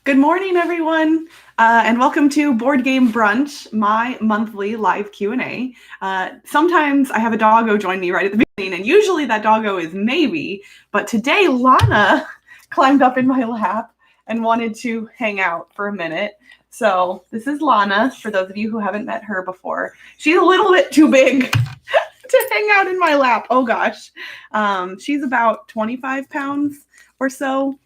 Good morning, everyone, and welcome to Board Game Brunch, my monthly live Q&A. Sometimes I have a doggo join me right at the beginning, and usually that doggo is Maybe, but today Lana climbed up in my lap and wanted to hang out for a minute. So this is Lana, for those of you who haven't met her before. She's a little bit too big to hang out in my lap. Oh gosh. She's about 25 pounds or so.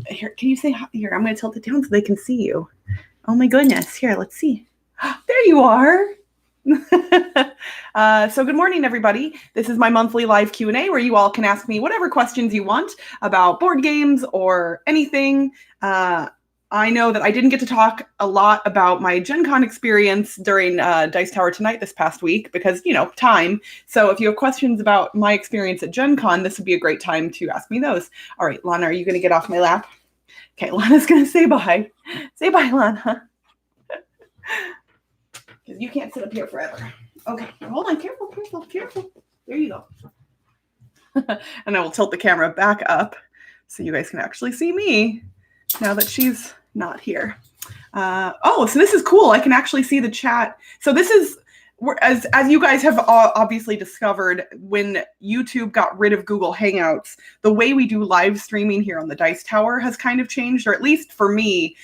Here, can you say hi? Here? I'm going to tilt it down so they can see you. Oh my goodness. Here, let's see. There you are. So good morning, everybody. This is my monthly live Q&A where you all can ask me whatever questions you want about board games or anything. I know that I didn't get to talk a lot about my Gen Con experience during Dice Tower Tonight this past week because, time. So if you have questions about my experience at Gen Con, this would be a great time to ask me those. All right, Lana, are you going to get off my lap? Okay, Lana's going to say bye. Say bye, Lana. Because you can't sit up here forever. Okay, hold on. Careful. There you go. And I will tilt the camera back up so you guys can actually see me now that she's not here. So this is cool. I can actually see the chat. So this is, as you guys have obviously discovered, when YouTube got rid of Google Hangouts, the way we do live streaming here on the Dice Tower has kind of changed, or at least for me,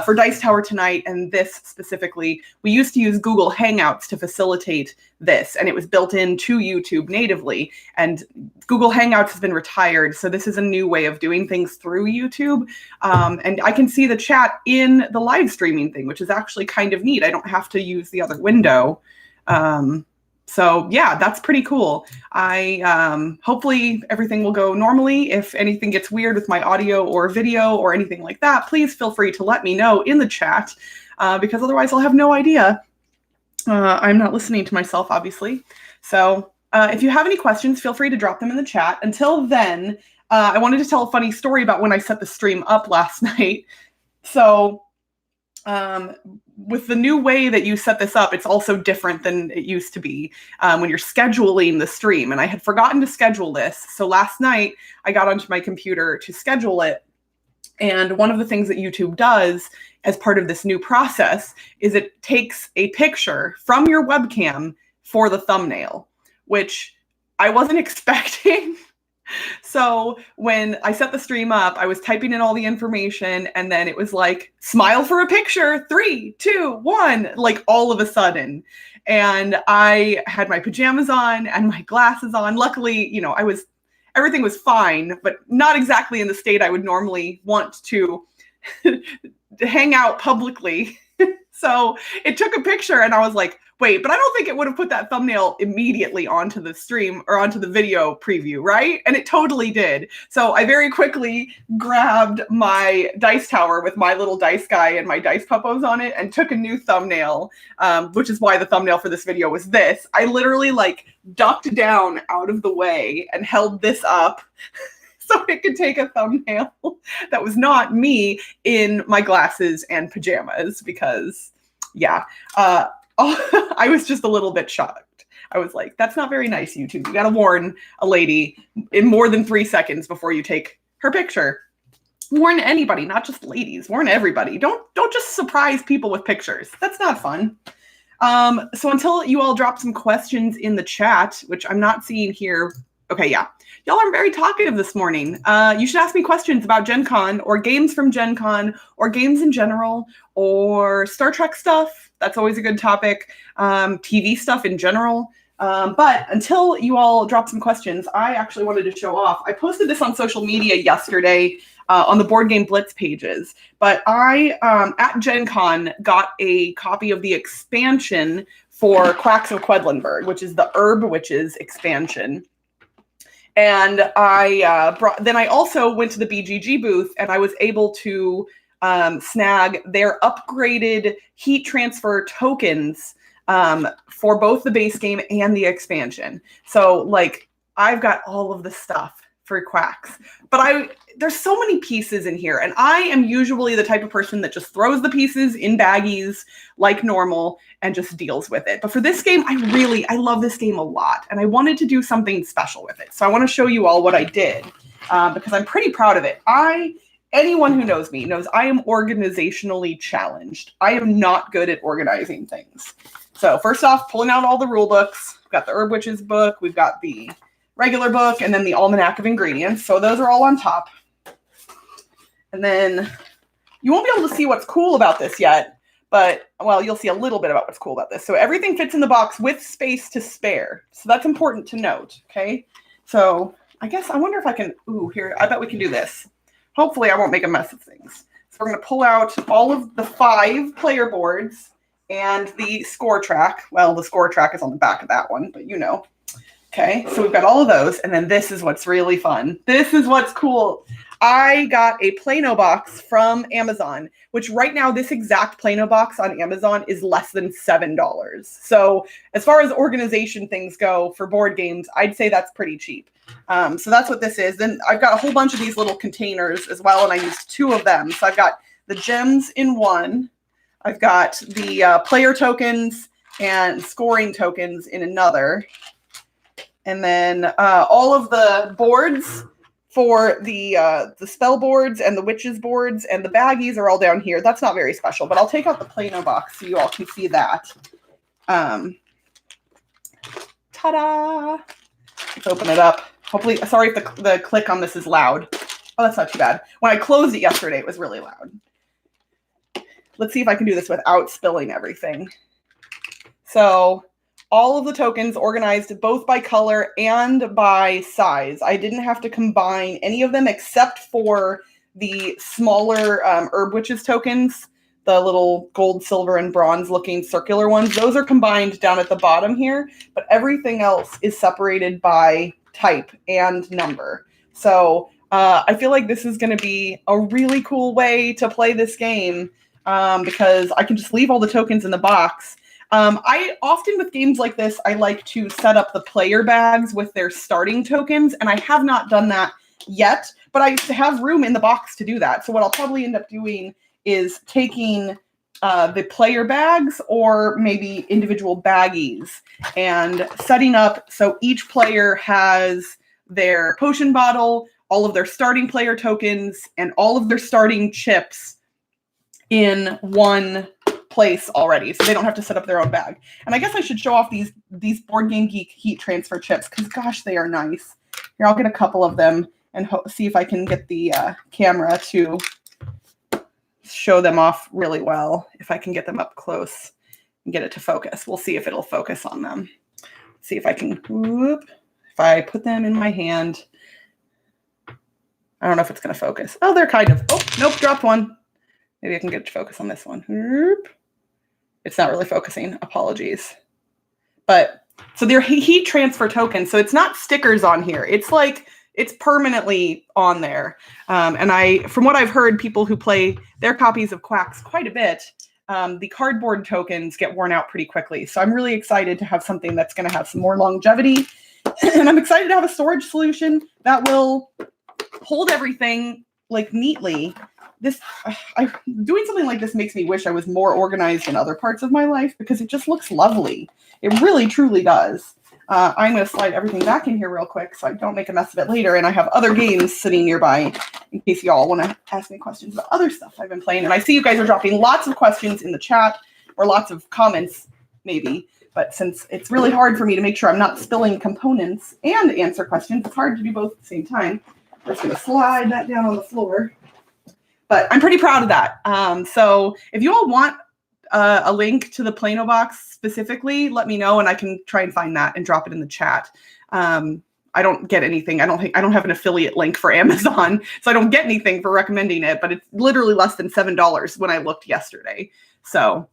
for Dice Tower Tonight and this specifically, we used to use Google Hangouts to facilitate this, and it was built into YouTube natively, and Google Hangouts has been retired, so this is a new way of doing things through YouTube, and I can see the chat in the live streaming thing, which is actually kind of neat. I don't have to use the other window. So yeah, that's pretty cool. Hopefully everything will go normally. If anything gets weird with my audio or video or anything like that, please feel free to let me know in the chat, because otherwise I'll have no idea. I'm not listening to myself, obviously. So if you have any questions, feel free to drop them in the chat. Until then, I wanted to tell a funny story about when I set the stream up last night. So with the new way that you set this up, it's also different than it used to be when you're scheduling the stream. And I had forgotten to schedule this. So last night I got onto my computer to schedule it. And one of the things that YouTube does as part of this new process is it takes a picture from your webcam for the thumbnail, which I wasn't expecting. So when I set the stream up, I was typing in all the information, and then it was like, smile for a picture, 3, 2, 1, like all of a sudden. And I had my pajamas on and my glasses on. Luckily, everything was fine, but not exactly in the state I would normally want to hang out publicly. So it took a picture, and I was like, wait, but I don't think it would have put that thumbnail immediately onto the stream or onto the video preview, right? And it totally did. So I very quickly grabbed my dice tower with my little dice guy and my dice puppos on it and took a new thumbnail, which is why the thumbnail for this video was this. I literally ducked down out of the way and held this up so it could take a thumbnail that was not me in my glasses and pajamas because, yeah, I was just a little bit shocked. I was like, that's not very nice, YouTube. You got to warn a lady in more than 3 seconds before you take her picture. Warn anybody, not just ladies. Warn everybody. Don't just surprise people with pictures. That's not fun. So until you all drop some questions in the chat, which I'm not seeing here. Okay, yeah. Y'all are very talkative this morning. You should ask me questions about Gen Con or games from Gen Con or games in general or Star Trek stuff. That's always a good topic. TV stuff in general. But until you all drop some questions, I actually wanted to show off. I posted this on social media yesterday on the Board Game Blitz pages. But I, at Gen Con, got a copy of the expansion for Quacks of Quedlinburg, which is the Herb Witches expansion. And I also went to the BGG booth, and I was able to snag their upgraded heat transfer tokens for both the base game and the expansion. So I've got all of the stuff for Quacks, but there's so many pieces in here, and I am usually the type of person that just throws the pieces in baggies like normal and just deals with it. But for this game, I love this game a lot, and I wanted to do something special with it. So I want to show you all what I did because I'm pretty proud of it. I anyone who knows me knows I am organizationally challenged. I am not good at organizing things. So first off, pulling out all the rule books. We've got the Herb Witches book. We've got the regular book and then the Almanac of Ingredients. So those are all on top. And then you won't be able to see what's cool about this yet, but, well, you'll see a little bit about what's cool about this. So everything fits in the box with space to spare. So that's important to note, okay? So I guess I wonder if I can, here, I bet we can do this. Hopefully I won't make a mess of things. So we're going to pull out all of the 5 player boards and the score track. Well, the score track is on the back of that one, but you know. Okay, so we've got all of those, and then this is what's really fun. This is what's cool. I got a Plano box from Amazon, which right now, this exact Plano box on Amazon is less than $7. So as far as organization things go for board games, I'd say that's pretty cheap. So that's what this is. Then I've got a whole bunch of these little containers as well, and I used 2 of them. So I've got the gems in one. I've got the player tokens and scoring tokens in another. And then all of the boards for the spell boards and the witches boards and the baggies are all down here. That's not very special, but I'll take out the Plano box so you all can see that. Ta-da! Let's open it up. Hopefully, sorry if the click on this is loud. Oh, that's not too bad. When I closed it yesterday, it was really loud. Let's see if I can do this without spilling everything. So all of the tokens organized both by color and by size. I didn't have to combine any of them except for the smaller Herb Witches tokens, the little gold, silver, and bronze looking circular ones. Those are combined down at the bottom here, but everything else is separated by type and number. So I feel like this is going to be a really cool way to play this game because I can just leave all the tokens in the box. I often with games like this, I like to set up the player bags with their starting tokens, and I have not done that yet, but I have room in the box to do that. So what I'll probably end up doing is taking the player bags or maybe individual baggies and setting up so each player has their potion bottle, all of their starting player tokens, and all of their starting chips in one place already, so they don't have to set up their own bag. And I guess I should show off these Board Game Geek heat transfer chips because gosh, they are nice. Here, I'll get a couple of them and see if I can get the camera to show them off really well. If I can get them up close and get it to focus. We'll see if it'll focus on them. See if I can, if I put them in my hand. I don't know if it's going to focus. Oh, they're kind of, oh, nope, dropped one. Maybe I can get it to focus on this one. It's not really focusing. Apologies. But so they're heat transfer tokens. So it's not stickers on here. It's like it's permanently on there. And from what I've heard, people who play their copies of Quacks quite a bit, the cardboard tokens get worn out pretty quickly. So I'm really excited to have something that's going to have some more longevity. And I'm excited to have a storage solution that will hold everything like neatly. Doing something like this makes me wish I was more organized in other parts of my life because it just looks lovely. It really, truly does. I'm going to slide everything back in here real quick so I don't make a mess of it later. And I have other games sitting nearby in case y'all want to ask me questions about other stuff I've been playing. And I see you guys are dropping lots of questions in the chat or lots of comments maybe. But since it's really hard for me to make sure I'm not spilling components and answer questions, it's hard to do both at the same time. I'm just going to slide that down on the floor. But I'm pretty proud of that. So if you all want a link to the Plano box specifically, let me know and I can try and find that and drop it in the chat. I don't get anything. I don't have an affiliate link for Amazon, so I don't get anything for recommending it, but it's literally less than $7 when I looked yesterday. So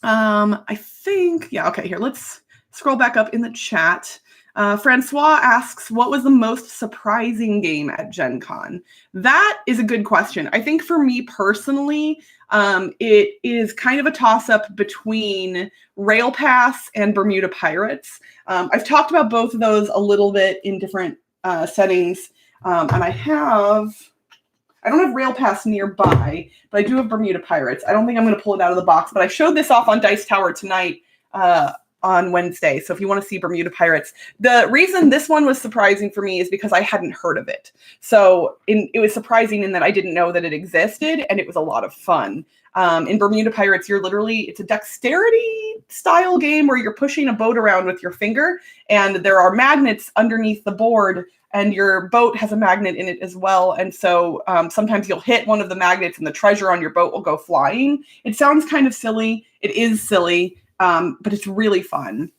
I think, yeah, okay, here, let's scroll back up in the chat. Francois asks, what was the most surprising game at Gen Con? That is a good question. I think for me personally, it is kind of a toss-up between Rail Pass and Bermuda Pirates. I've talked about both of those a little bit in different settings, and I don't have Rail Pass nearby, but I do have Bermuda Pirates. I don't think I'm going to pull it out of the box, but I showed this off on Dice Tower tonight on Wednesday. So if you want to see Bermuda Pirates, the reason this one was surprising for me is because I hadn't heard of it. So it was surprising in that I didn't know that it existed, and it was a lot of fun. In Bermuda Pirates, it's a dexterity style game where you're pushing a boat around with your finger, and there are magnets underneath the board, and your boat has a magnet in it as well. And so sometimes you'll hit one of the magnets and the treasure on your boat will go flying. It sounds kind of silly. It is silly, but it's really fun.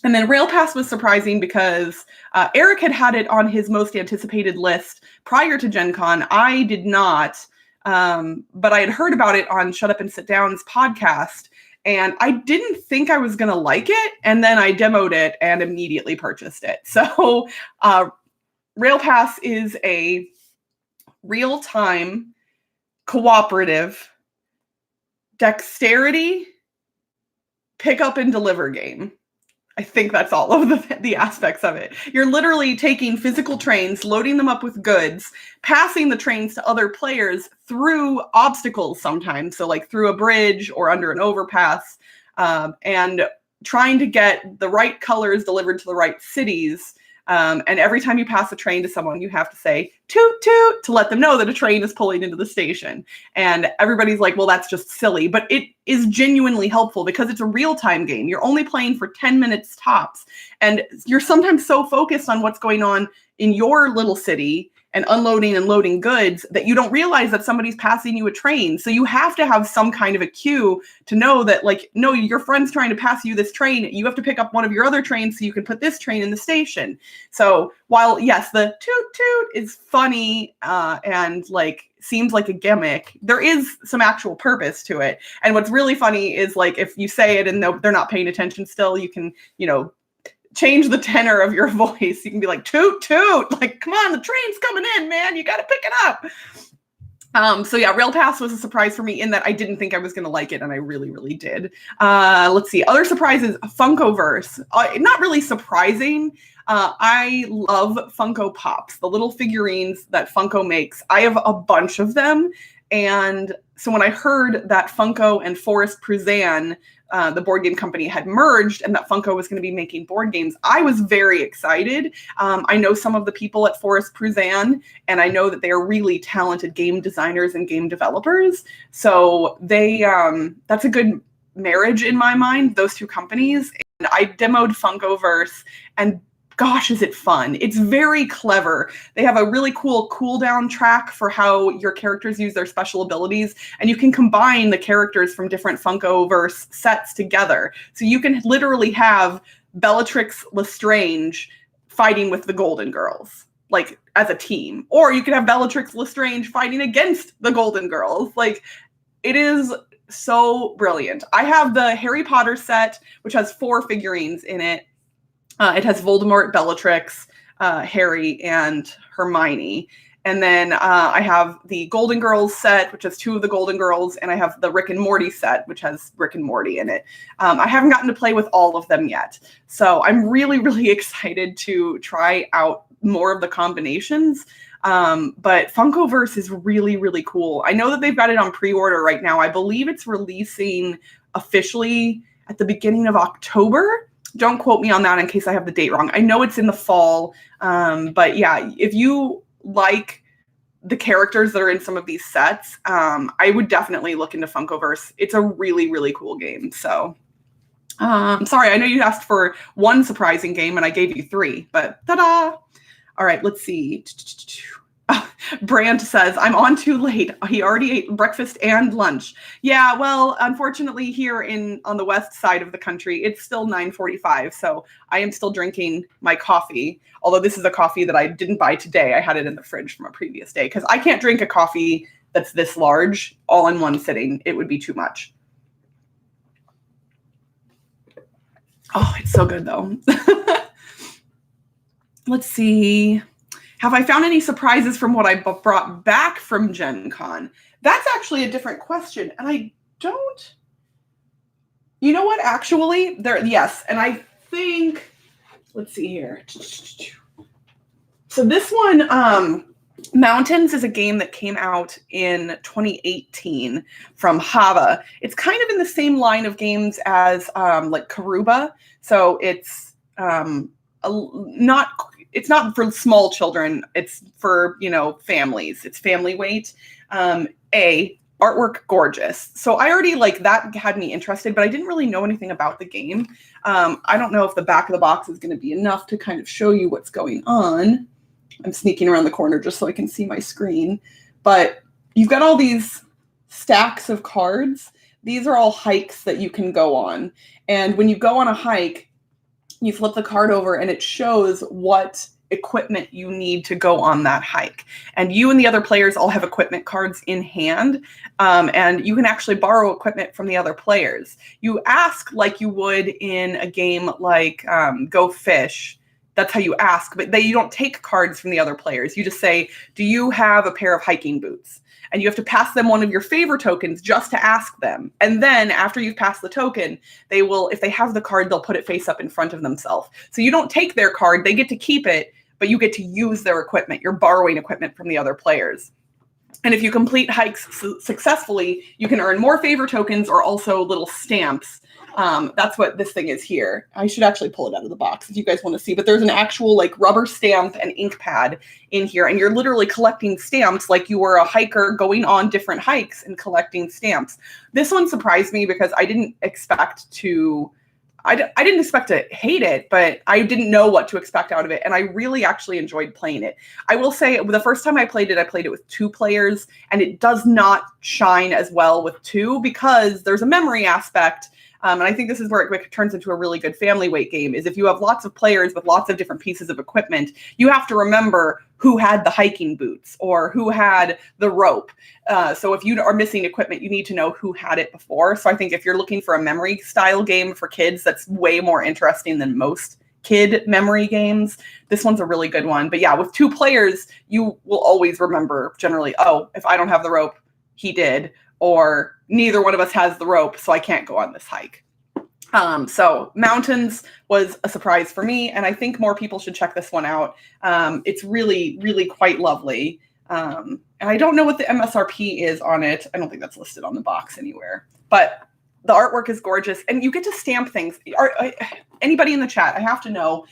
And then Rail Pass was surprising because Eric had it on his most anticipated list prior to Gen Con. I did not. But I had heard about it on Shut Up and Sit Down's podcast, and I didn't think I was going to like it. And then I demoed it and immediately purchased it. So Rail Pass is a real-time cooperative dexterity pick up and deliver game. I think that's all of the aspects of it. You're literally taking physical trains, loading them up with goods, passing the trains to other players through obstacles sometimes, so like through a bridge or under an overpass, and trying to get the right colors delivered to the right cities. And every time you pass a train to someone, you have to say toot toot to let them know that a train is pulling into the station. And everybody's like, well, that's just silly. But it is genuinely helpful because it's a real-time game. You're only playing for 10 minutes tops. And you're sometimes so focused on what's going on in your little city and unloading and loading goods that you don't realize that somebody's passing you a train. So you have to have some kind of a cue to know that, like, no, your friend's trying to pass you this train. You have to pick up one of your other trains so you can put this train in the station. So while, yes, the toot toot is funny and like seems like a gimmick, there is some actual purpose to it. And what's really funny is, like, if you say it and they're not paying attention still, you can, change the tenor of your voice. You can be like, toot, toot, like, come on, the train's coming in, man. You got to pick it up. So yeah, Rail Pass was a surprise for me in that I didn't think I was going to like it, and I really, really did. Let's see. Other surprises, Funkoverse. Not really surprising. I love Funko Pops, the little figurines that Funko makes. I have a bunch of them. And so when I heard that Funko and Forest Pruzan, the board game company, had merged and that Funko was going to be making board games, I was very excited. I know some of the people at Forest Pruzan, and I know that they are really talented game designers and game developers. So that's a good marriage in my mind, those two companies. And I demoed Funkoverse, and gosh, is it fun. It's very clever. They have a really cool cooldown track for how your characters use their special abilities, and you can combine the characters from different Funkoverse sets together. So you can literally have Bellatrix Lestrange fighting with the Golden Girls, like, as a team. Or you can have Bellatrix Lestrange fighting against the Golden Girls. Like, it is so brilliant. I have the Harry Potter set, which has 4 figurines in it. It has Voldemort, Bellatrix, Harry, and Hermione. And then I have the Golden Girls set, which has 2 of the Golden Girls, and I have the Rick and Morty set, which has Rick and Morty in it. I haven't gotten to play with all of them yet. So I'm really, really excited to try out more of the combinations. But Funkoverse is really, really cool. I know that they've got it on pre-order right now. I believe it's releasing officially at the beginning of October. Don't quote me on that in case I have the date wrong. I know it's in the fall. But yeah, if you like the characters that are in some of these sets, I would definitely look into Funkoverse. It's a really, really cool game. So sorry, I know you asked for 1 surprising game and I gave you 3, but ta-da! All right, let's see. Brand says, I'm on too late. He already ate breakfast and lunch. Yeah, well, unfortunately here on the west side of the country, it's still 9:45. So I am still drinking my coffee. Although this is a coffee that I didn't buy today. I had it in the fridge from a previous day because I can't drink a coffee that's this large all in one sitting. It would be too much. Oh, it's so good though. Let's see. Have I found any surprises from what I brought back from Gen Con? That's actually a different question. And I don't, you know what, actually, yes. And I think, let's see here. So this one, Mountains is a game that came out in 2018 from Hava. It's kind of in the same line of games as like Karuba. So it's not for small children. It's for, families. It's family weight. Artwork gorgeous. So I already that had me interested, but I didn't really know anything about the game. I don't know if the back of the box is going to be enough to kind of show you what's going on. I'm sneaking around the corner just so I can see my screen. But you've got all these stacks of cards. These are all hikes that you can go on. And when you go on a hike, you flip the card over and it shows what equipment you need to go on that hike. And you and the other players all have equipment cards in hand. And you can actually borrow equipment from the other players. You ask like you would in a game like Go Fish. That's how you ask, but you don't take cards from the other players. You just say, do you have a pair of hiking boots? And you have to pass them one of your favor tokens just to ask them. And then after you've passed the token, they will, if they have the card, they'll put it face up in front of themselves. So you don't take their card, they get to keep it, but you get to use their equipment. You're borrowing equipment from the other players. And if you complete hikes successfully, you can earn more favor tokens or also little stamps. That's what this thing is here. I should actually pull it out of the box if you guys want to see, but there's an actual rubber stamp and ink pad in here. And you're literally collecting stamps like you were a hiker going on different hikes and collecting stamps. This one surprised me because I didn't expect to hate it, but I didn't know what to expect out of it. And I really actually enjoyed playing it. I will say the first time I played it with 2 players, and it does not shine as well with 2 because there's a memory aspect. And I think this is where it turns into a really good family weight game, is if you have lots of players with lots of different pieces of equipment, you have to remember who had the hiking boots or who had the rope. So if you are missing equipment, you need to know who had it before. So I think if you're looking for a memory style game for kids, that's way more interesting than most kid memory games. This one's a really good one. But yeah, with 2 players, you will always remember generally, oh, if I don't have the rope, he did. Or neither one of us has the rope, so I can't go on this hike. So Mountains was a surprise for me, and I think more people should check this one out. It's really, really quite lovely. And I don't know what the MSRP is on it. I don't think that's listed on the box anywhere. But the artwork is gorgeous, and you get to stamp things. Anybody in the chat, I have to know.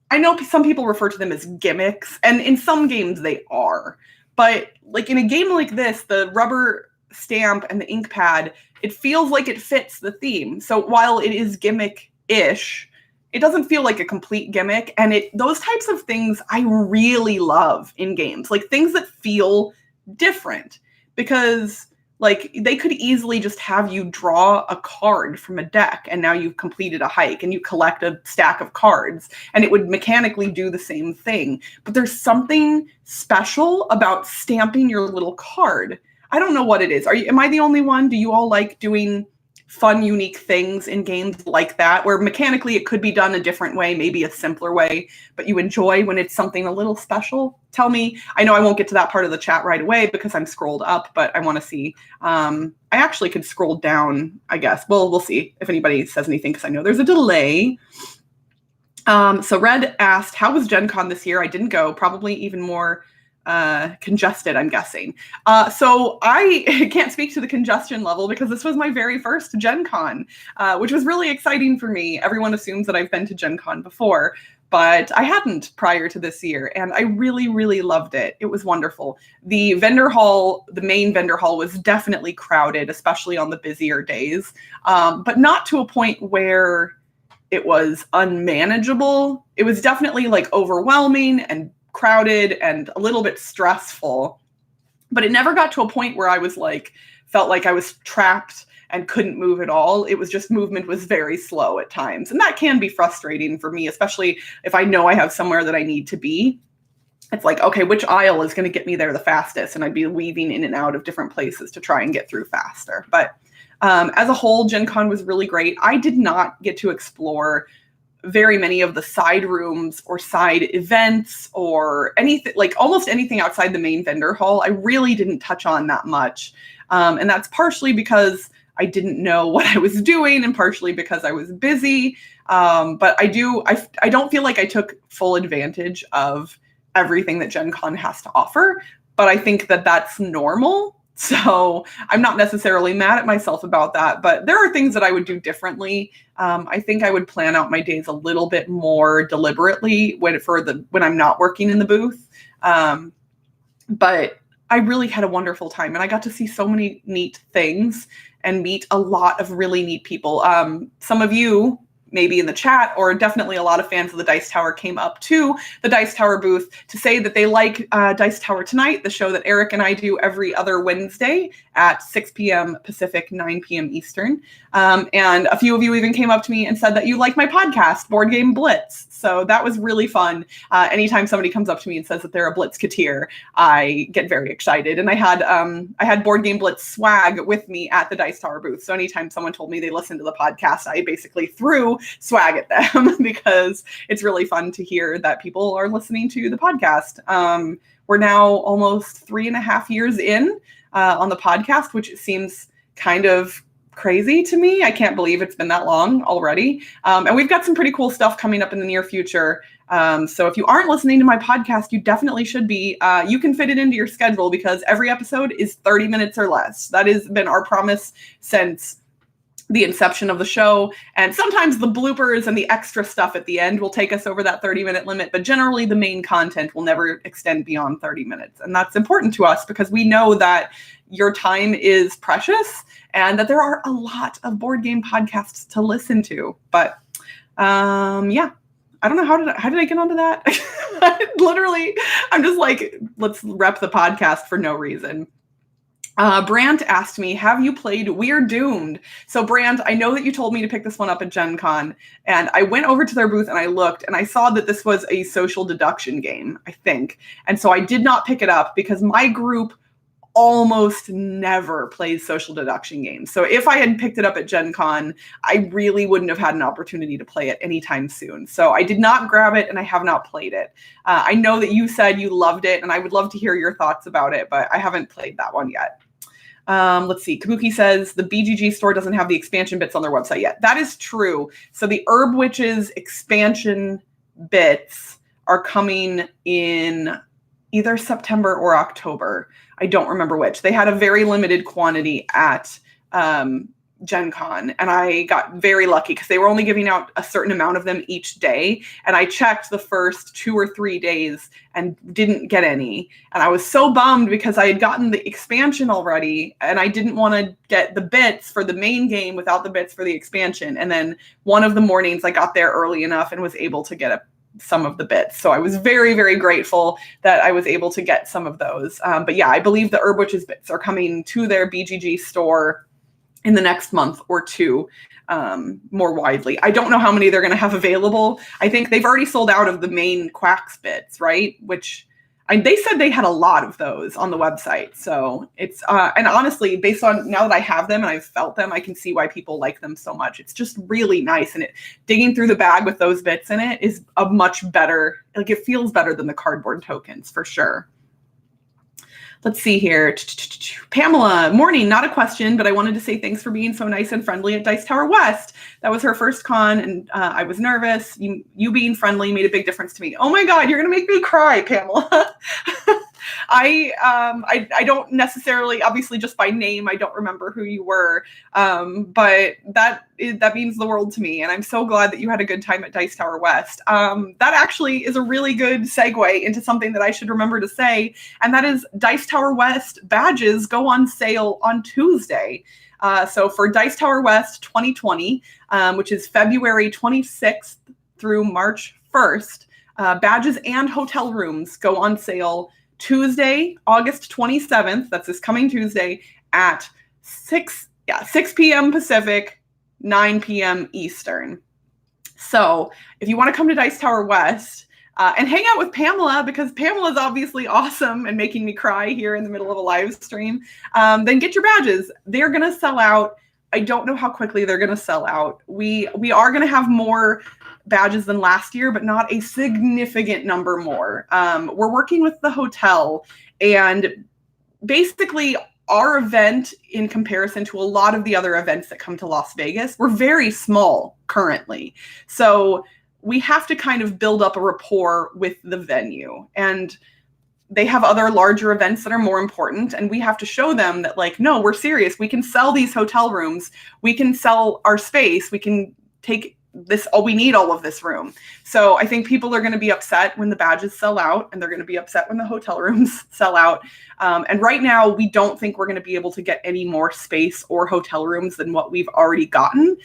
I know some people refer to them as gimmicks, and in some games they are. But in a game like this, the rubber stamp and the ink pad, it feels like it fits the theme. So while it is gimmick-ish, it doesn't feel like a complete gimmick. And those types of things I really love in games, things that feel different, because they could easily just have you draw a card from a deck and now you've completed a hike and you collect a stack of cards and it would mechanically do the same thing. But there's something special about stamping your little card. I don't know what it is. Am I the only one? Do you all like doing fun, unique things in games like that, where mechanically it could be done a different way, maybe a simpler way, but you enjoy when it's something a little special? Tell me. I know I won't get to that part of the chat right away because I'm scrolled up, but I want to see. I actually could scroll down, I guess. Well, we'll see if anybody says anything because I know there's a delay. So Red asked, how was Gen Con this year? I didn't go, probably even more congested, I'm guessing. So I can't speak to the congestion level because this was my very first Gen Con, which was really exciting for me. Everyone assumes that I've been to Gen Con before, but I hadn't prior to this year. And I really, really loved it. It was wonderful. The vendor hall, the main vendor hall, was definitely crowded, especially on the busier days, but not to a point where it was unmanageable. It was definitely overwhelming and crowded and a little bit stressful, but it never got to a point where I was felt like I was trapped and couldn't move at all. It was just movement was very slow at times. And that can be frustrating for me, especially if I know I have somewhere that I need to be. It's okay, which aisle is going to get me there the fastest? And I'd be weaving in and out of different places to try and get through faster. But as a whole, Gen Con was really great. I did not get to explore very many of the side rooms or side events or anything, almost anything outside the main vendor hall. I really didn't touch on that much. And that's partially because I didn't know what I was doing and partially because I was busy. But I don't feel like I took full advantage of everything that Gen Con has to offer, but I think that that's normal. So I'm not necessarily mad at myself about that, but there are things that I would do differently. I think I would plan out my days a little bit more deliberately when I'm not working in the booth. But I really had a wonderful time, and I got to see so many neat things and meet a lot of really neat people. Some of you, maybe in the chat, or definitely a lot of fans of the Dice Tower, came up to the Dice Tower booth to say that they like Dice Tower Tonight, the show that Eric and I do every other Wednesday at 6 p.m. Pacific, 9 p.m. Eastern. And a few of you even came up to me and said that you like my podcast, Board Game Blitz. So that was really fun. Anytime somebody comes up to me and says that they're a Blitzketeer, I get very excited. And I had Board Game Blitz swag with me at the Dice Tower booth. So anytime someone told me they listened to the podcast, I basically threw swag at them because it's really fun to hear that people are listening to the podcast. We're now almost 3.5 years in on the podcast, which seems kind of crazy to me. I can't believe it's been that long already. And we've got some pretty cool stuff coming up in the near future. So if you aren't listening to my podcast, you definitely should be. You can fit it into your schedule because every episode is 30 minutes or less. That has been our promise since the inception of the show. And sometimes the bloopers and the extra stuff at the end will take us over that 30-minute limit, but generally the main content will never extend beyond 30 minutes. And that's important to us because we know that your time is precious and that there are a lot of board game podcasts to listen to. But yeah, I don't know, how did I get onto that? Literally, I'm just like, let's rep the podcast for no reason. Brant asked me, have you played We're Doomed? So Brant, I know that you told me to pick this one up at Gen Con, and I went over to their booth and I looked and I saw that this was a social deduction game, I think. And so I did not pick it up because my group almost never plays social deduction games. So if I had picked it up at Gen Con, I really wouldn't have had an opportunity to play it anytime soon. So I did not grab it and I have not played it. I know that you said you loved it and I would love to hear your thoughts about it, but I haven't played that one yet. Let's see. Kabuki says the BGG store doesn't have the expansion bits on their website yet. That is true. So the Herb Witches expansion bits are coming in either September or October. I don't remember which. They had a very limited quantity at Gen Con, and I got very lucky because they were only giving out a certain amount of them each day. And I checked the first 2 or 3 days and didn't get any. And I was so bummed because I had gotten the expansion already and I didn't want to get the bits for the main game without the bits for the expansion. And then one of the mornings I got there early enough and was able to get some of the bits. So I was very, very grateful that I was able to get some of those. But yeah, I believe the Herb Witches bits are coming to their BGG store in the next month or two, more widely. I don't know how many they're going to have available. I think they've already sold out of the main Quacks bits, right? Which they said they had a lot of those on the website. So it's, and honestly, based on now that I have them and I've felt them, I can see why people like them so much. It's just really nice. And digging through the bag with those bits in it is a much better, like it feels better than the cardboard tokens for sure. Let's see here. Pamela, morning, not a question, but I wanted to say thanks for being so nice and friendly at Dice Tower West. That was her first con, and I was nervous. You being friendly made a big difference to me. Oh my God, you're going to make me cry, Pamela. I don't necessarily, obviously just by name, I don't remember who you were, but that means the world to me. And I'm so glad that you had a good time at Dice Tower West. That actually is a really good segue into something that I should remember to say. And that is Dice Tower West badges go on sale on Tuesday. So for Dice Tower West 2020, which is February 26th through March 1st, badges and hotel rooms go on sale Tuesday, August 27th, that's this coming Tuesday, at 6 p.m. Pacific, 9 p.m. Eastern. So if you want to come to Dice Tower West and hang out with Pamela, because Pamela's obviously awesome and making me cry here in the middle of a live stream, then get your badges. They're going to sell out. I don't know how quickly they're going to sell out. We are going to have more badges than last year, but not a significant number more. We're working with the hotel, and basically our event, in comparison to a lot of the other events that come to Las Vegas, we're very small currently. So we have to kind of build up a rapport with the venue, and they have other larger events that are more important, and we have to show them that, like, no, we're serious. We can sell these hotel rooms. We can sell our space. We can take this. Oh, we need all of this room. So I think people are going to be upset when the badges sell out, and they're going to be upset when the hotel rooms sell out. And right now, we don't think we're going to be able to get any more space or hotel rooms than what we've already gotten.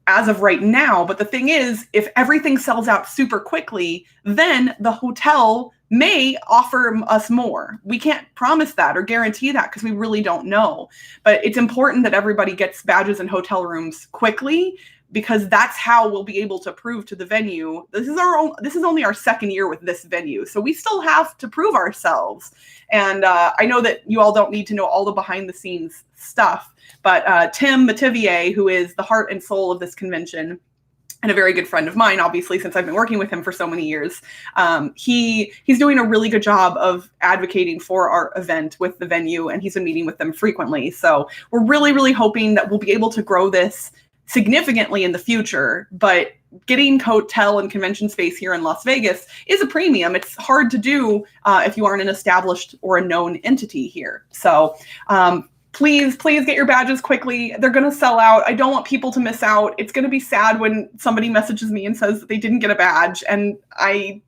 As of right now. But the thing is, if everything sells out super quickly, then the hotel may offer us more. We can't promise that or guarantee that because we really don't know. But it's important that everybody gets badges and hotel rooms quickly, because that's how we'll be able to prove to the venue. This is only our second year with this venue, so we still have to prove ourselves. And I know that you all don't need to know all the behind the scenes stuff, but Tim Mativier, who is the heart and soul of this convention, and a very good friend of mine, obviously, since I've been working with him for so many years, he's doing a really good job of advocating for our event with the venue, and he's been meeting with them frequently. So we're really, really hoping that we'll be able to grow this significantly in the future, but getting hotel and convention space here in Las Vegas is a premium. It's hard to do if you aren't an established or a known entity here. So please get your badges quickly. They're going to sell out. I don't want people to miss out. It's going to be sad when somebody messages me and says that they didn't get a badge, and I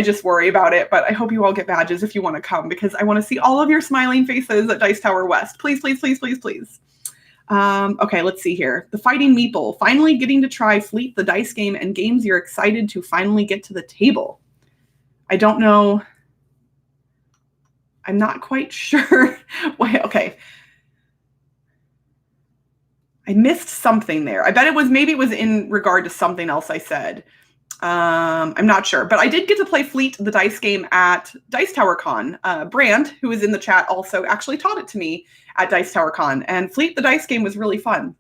just worry about it. But I hope you all get badges if you want to come, because I want to see all of your smiling faces at Dice Tower West. Please, please, please, please, please. Okay, let's see here. The Fighting Meeple, finally getting to try Fleet, the dice game, and games you're excited to finally get to the table. I don't know. I'm not quite sure. Wait, okay. I missed something there. I bet maybe it was in regard to something else I said. I'm not sure, but I did get to play Fleet, the dice game, at Dice Tower Con. Brand, who is in the chat, also actually taught it to me at Dice Tower Con, and Fleet, the dice game, was really fun.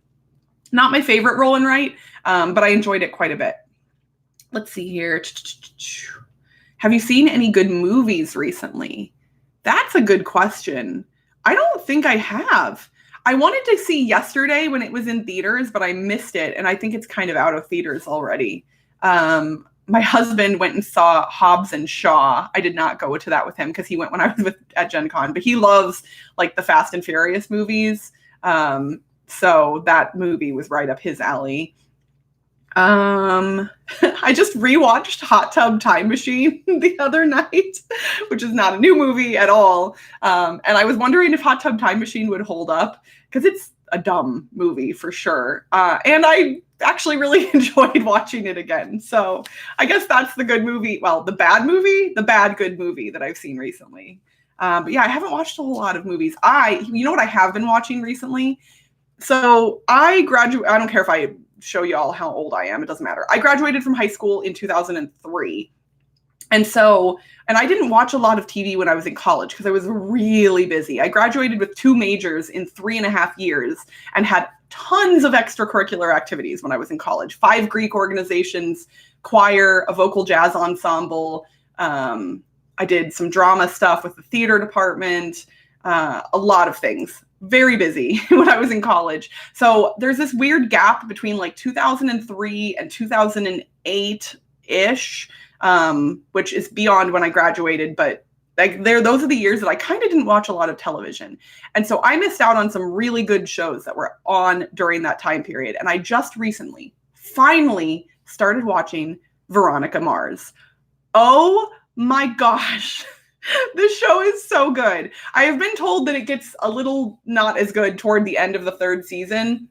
Not my favorite roll and write, but I enjoyed it quite a bit. Let's see here. Have you seen any good movies recently? That's a good question. I don't think I have. I wanted to see Yesterday when it was in theaters, but I missed it, and I think it's kind of out of theaters already. My husband went and saw Hobbs and Shaw. I did not go to that with him because he went when I was at Gen Con, but he loves like the Fast and Furious movies. So that movie was right up his alley. I just rewatched Hot Tub Time Machine the other night, which is not a new movie at all. And I was wondering if Hot Tub Time Machine would hold up, because it's a dumb movie for sure. And I actually really enjoyed watching it again. So I guess that's the good movie. Well, the bad good movie that I've seen recently. But yeah, I haven't watched a whole lot of movies. You know what I have been watching recently? So I don't care if I show you all how old I am. It doesn't matter. I graduated from high school in 2003. And I didn't watch a lot of TV when I was in college because I was really busy. I graduated with 2 majors in 3.5 years and had tons of extracurricular activities when I was in college. 5 Greek organizations, choir, a vocal jazz ensemble. I did some drama stuff with the theater department, a lot of things. Very busy when I was in college. So there's this weird gap between like 2003 and 2008-ish, which is beyond when I graduated, but like those are the years that I kind of didn't watch a lot of television. And so I missed out on some really good shows that were on during that time period. And I just recently, finally started watching Veronica Mars. Oh my gosh. This show is so good. I have been told that it gets a little not as good toward the end of the 3rd season.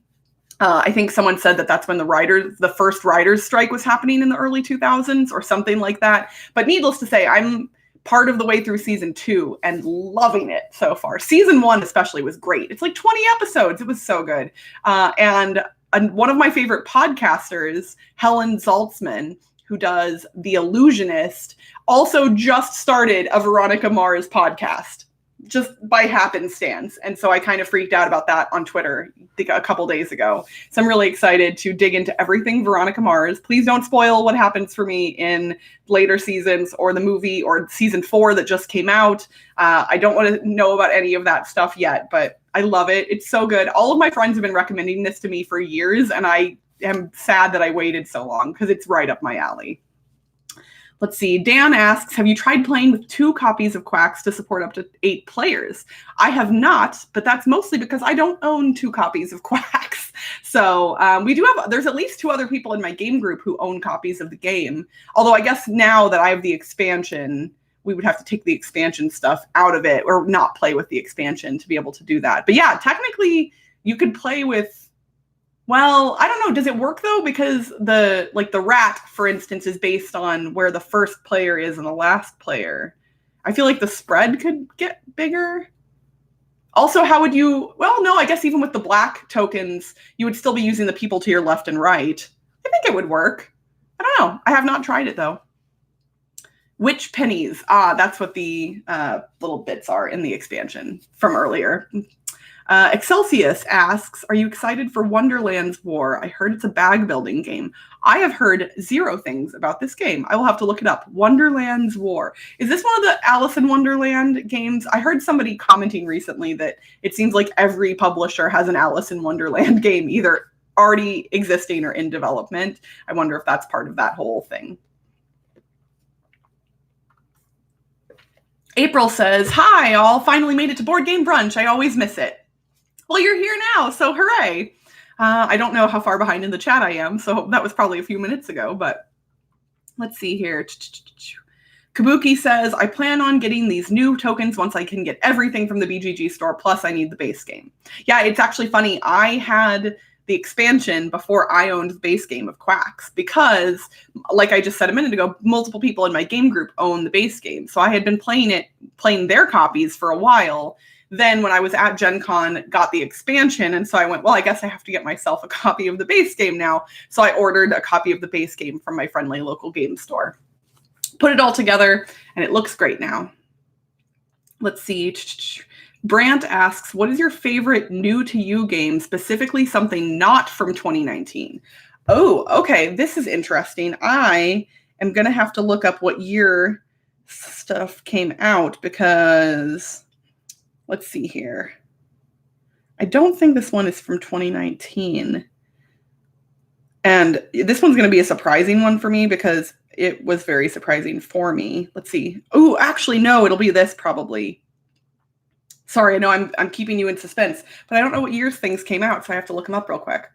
I think someone said that that's when the first writers' strike was happening in the early 2000s or something like that. But needless to say, I'm part of the way through season 2 and loving it so far. Season 1 especially was great. It's like 20 episodes. It was so good. And one of my favorite podcasters, Helen Zaltzman, who does The Illusionist, also just started a Veronica Mars podcast, just by happenstance. And so I kind of freaked out about that on Twitter a couple days ago. So I'm really excited to dig into everything Veronica Mars. Please don't spoil what happens for me in later seasons or the movie or season 4 that just came out. I don't want to know about any of that stuff yet, but I love it. It's so good. All of my friends have been recommending this to me for years, and I am sad that I waited so long because it's right up my alley. Let's see. Dan asks, have you tried playing with 2 copies of Quacks to support up to 8 players? I have not, but that's mostly because I don't own 2 copies of Quacks. So there's at least 2 other people in my game group who own copies of the game. Although I guess now that I have the expansion, we would have to take the expansion stuff out of it or not play with the expansion to be able to do that. But yeah, technically you could play with, well, I don't know. Does it work though? Because the rat, for instance, is based on where the first player is and the last player. I feel like the spread could get bigger. Also, how would you, well, no, I guess even with the black tokens, you would still be using the people to your left and right. I think it would work. I don't know. I have not tried it though. Which pennies? That's what the little bits are in the expansion from earlier. Excelsius asks, are you excited for Wonderland's War? I heard it's a bag building game. I have heard 0 things about this game. I will have to look it up. Wonderland's War. Is this one of the Alice in Wonderland games? I heard somebody commenting recently that it seems like every publisher has an Alice in Wonderland game, either already existing or in development. I wonder if that's part of that whole thing. April says, hi, all finally made it to Board Game Brunch. I always miss it. Well, you're here now, so hooray. I don't know how far behind in the chat I am, so that was probably a few minutes ago, but let's see here. Kabuki says, I plan on getting these new tokens once I can get everything from the BGG store, plus I need the base game. Yeah, it's actually funny. I had the expansion before I owned the base game of Quacks because, like I just said a minute ago, multiple people in my game group own the base game. So I had been playing their copies for a while. Then when I was at Gen Con, got the expansion. And so I went, well, I guess I have to get myself a copy of the base game now. So I ordered a copy of the base game from my friendly local game store. Put it all together, and it looks great now. Let's see. Brant asks, what is your favorite new to you game, specifically something not from 2019? Oh, okay. This is interesting. I am going to have to look up what year stuff came out because... Let's see here. I don't think this one is from 2019. And this one's going to be a surprising one for me because it was very surprising for me. Let's see. Oh, actually, no, it'll be this probably. Sorry, I know I'm keeping you in suspense, but I don't know what years things came out, so I have to look them up real quick.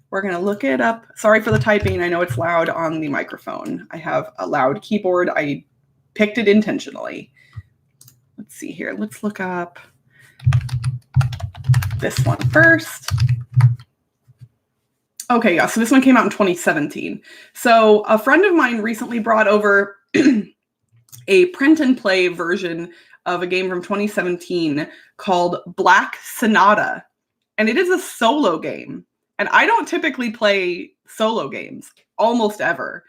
We're going to look it up. Sorry for the typing. I know it's loud on the microphone. I have a loud keyboard. I picked it intentionally. Let's see here. Let's look up this one first. Okay, yeah, so this one came out in 2017. So a friend of mine recently brought over a print and play version of a game from 2017 called Black Sonata. And it is a solo game. And I don't typically play solo games, almost ever.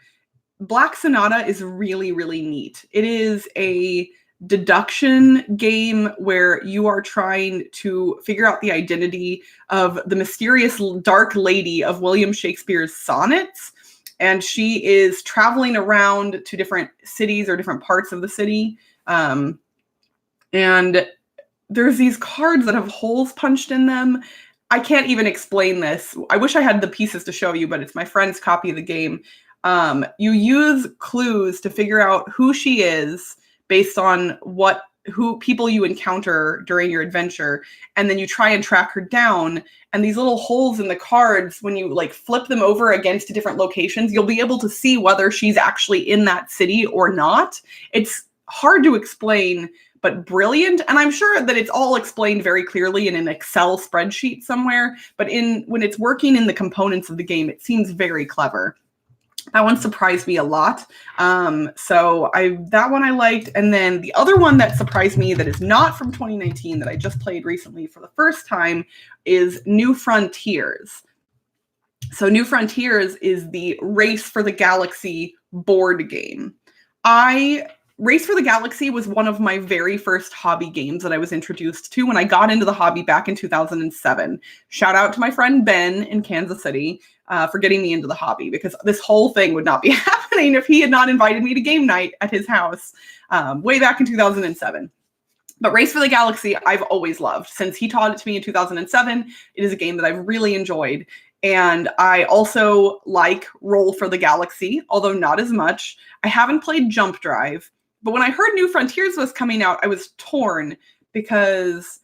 Black Sonata is really, really neat. It is a deduction game where you are trying to figure out the identity of the mysterious dark lady of William Shakespeare's sonnets. And she is traveling around to different cities or different parts of the city. And there's these cards that have holes punched in them. I can't even explain this. I wish I had the pieces to show you, but it's my friend's copy of the game. You use clues to figure out who she is based on who people you encounter during your adventure, and then you try and track her down. And these little holes in the cards, when you like flip them over against different locations, you'll be able to see whether she's actually in that city or not. It's hard to explain, but brilliant. And I'm sure that it's all explained very clearly in an Excel spreadsheet somewhere, but when it's working in the components of the game, it seems very clever. That one surprised me a lot. So that one I liked. And then the other one that surprised me that is not from 2019 that I just played recently for the first time is New Frontiers. So New Frontiers is the Race for the Galaxy board game. Race for the Galaxy was one of my very first hobby games that I was introduced to when I got into the hobby back in 2007. Shout out to my friend Ben in Kansas City for getting me into the hobby, because this whole thing would not be happening if he had not invited me to game night at his house way back in 2007. But Race for the Galaxy, I've always loved. Since he taught it to me in 2007, it is a game that I've really enjoyed. And I also like Roll for the Galaxy, although not as much. I haven't played Jump Drive, but when I heard New Frontiers was coming out, I was torn because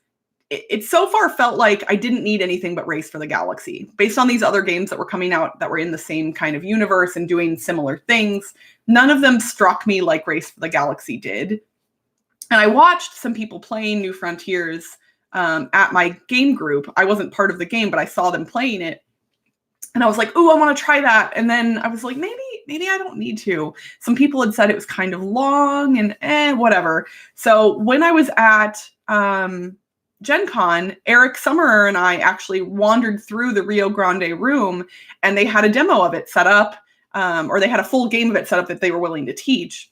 it so far felt like I didn't need anything but Race for the Galaxy. Based on these other games that were coming out that were in the same kind of universe and doing similar things, none of them struck me like Race for the Galaxy did. And I watched some people playing New Frontiers at my game group. I wasn't part of the game, but I saw them playing it. And I was like, ooh, I want to try that. And then I was like, maybe I don't need to. Some people had said it was kind of long and whatever. So when I was at Gen Con, Eric Summerer and I actually wandered through the Rio Grande room, and they had a demo of it set up, or they had a full game of it set up that they were willing to teach.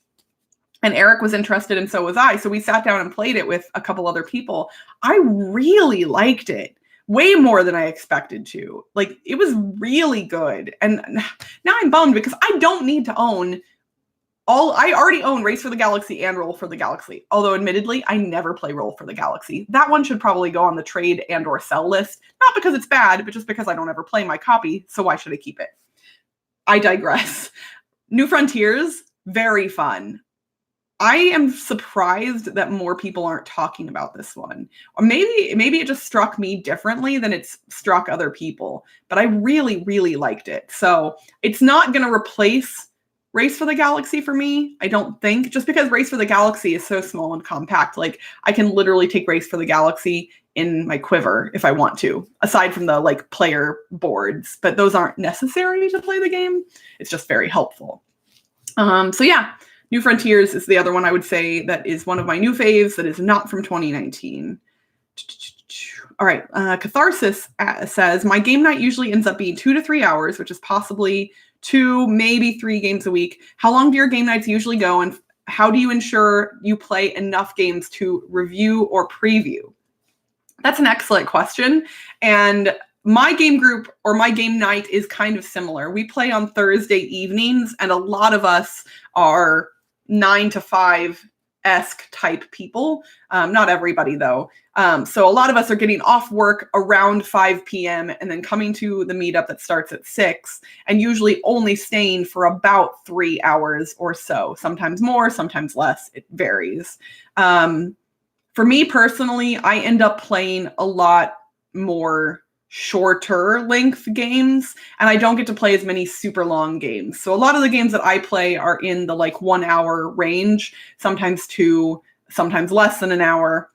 And Eric was interested, and so was I. So we sat down and played it with a couple other people. I really liked it, way more than I expected to. Like, it was really good. And now I'm bummed because I don't need to own I already own Race for the Galaxy and Roll for the Galaxy. Although admittedly, I never play Roll for the Galaxy. That one should probably go on the trade and or sell list. Not because it's bad, but just because I don't ever play my copy. So why should I keep it? I digress. New Frontiers, very fun. I am surprised that more people aren't talking about this one. Or maybe it just struck me differently than it's struck other people. But I really, really liked it. So it's not going to replace Race for the Galaxy for me, I don't think, just because Race for the Galaxy is so small and compact. Like, I can literally take Race for the Galaxy in my quiver if I want to, aside from the like player boards, but those aren't necessary to play the game. It's just very helpful. So yeah, New Frontiers is the other one I would say that is one of my new faves that is not from 2019. All right, Catharsis says, my game night usually ends up being 2 to 3 hours, which is possibly 2, maybe 3 games a week. How long do your game nights usually go, and how do you ensure you play enough games to review or preview? That's an excellent question. And my game group or my game night is kind of similar. We play on Thursday evenings, and a lot of us are 9 to 5-esque type people. Not everybody, though. So a lot of us are getting off work around 5 p.m. and then coming to the meetup that starts at 6, and usually only staying for about 3 hours or so. Sometimes more, sometimes less. It varies. For me personally, I end up playing a lot more shorter length games, and I don't get to play as many super long games. So a lot of the games that I play are in the like 1 hour range, sometimes 2, sometimes less than an hour.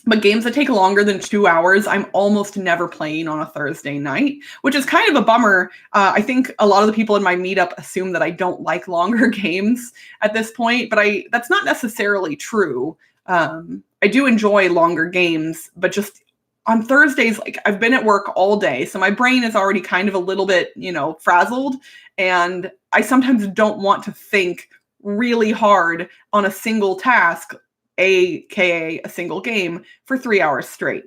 But games that take longer than 2 hours, I'm almost never playing on a Thursday night, which is kind of a bummer. I think a lot of the people in my meetup assume that I don't like longer games at this point, but that's not necessarily true. I do enjoy longer games, but just on Thursdays, like, I've been at work all day, so my brain is already kind of a little bit, frazzled, and I sometimes don't want to think really hard on a single task, aka a single game, for 3 hours straight.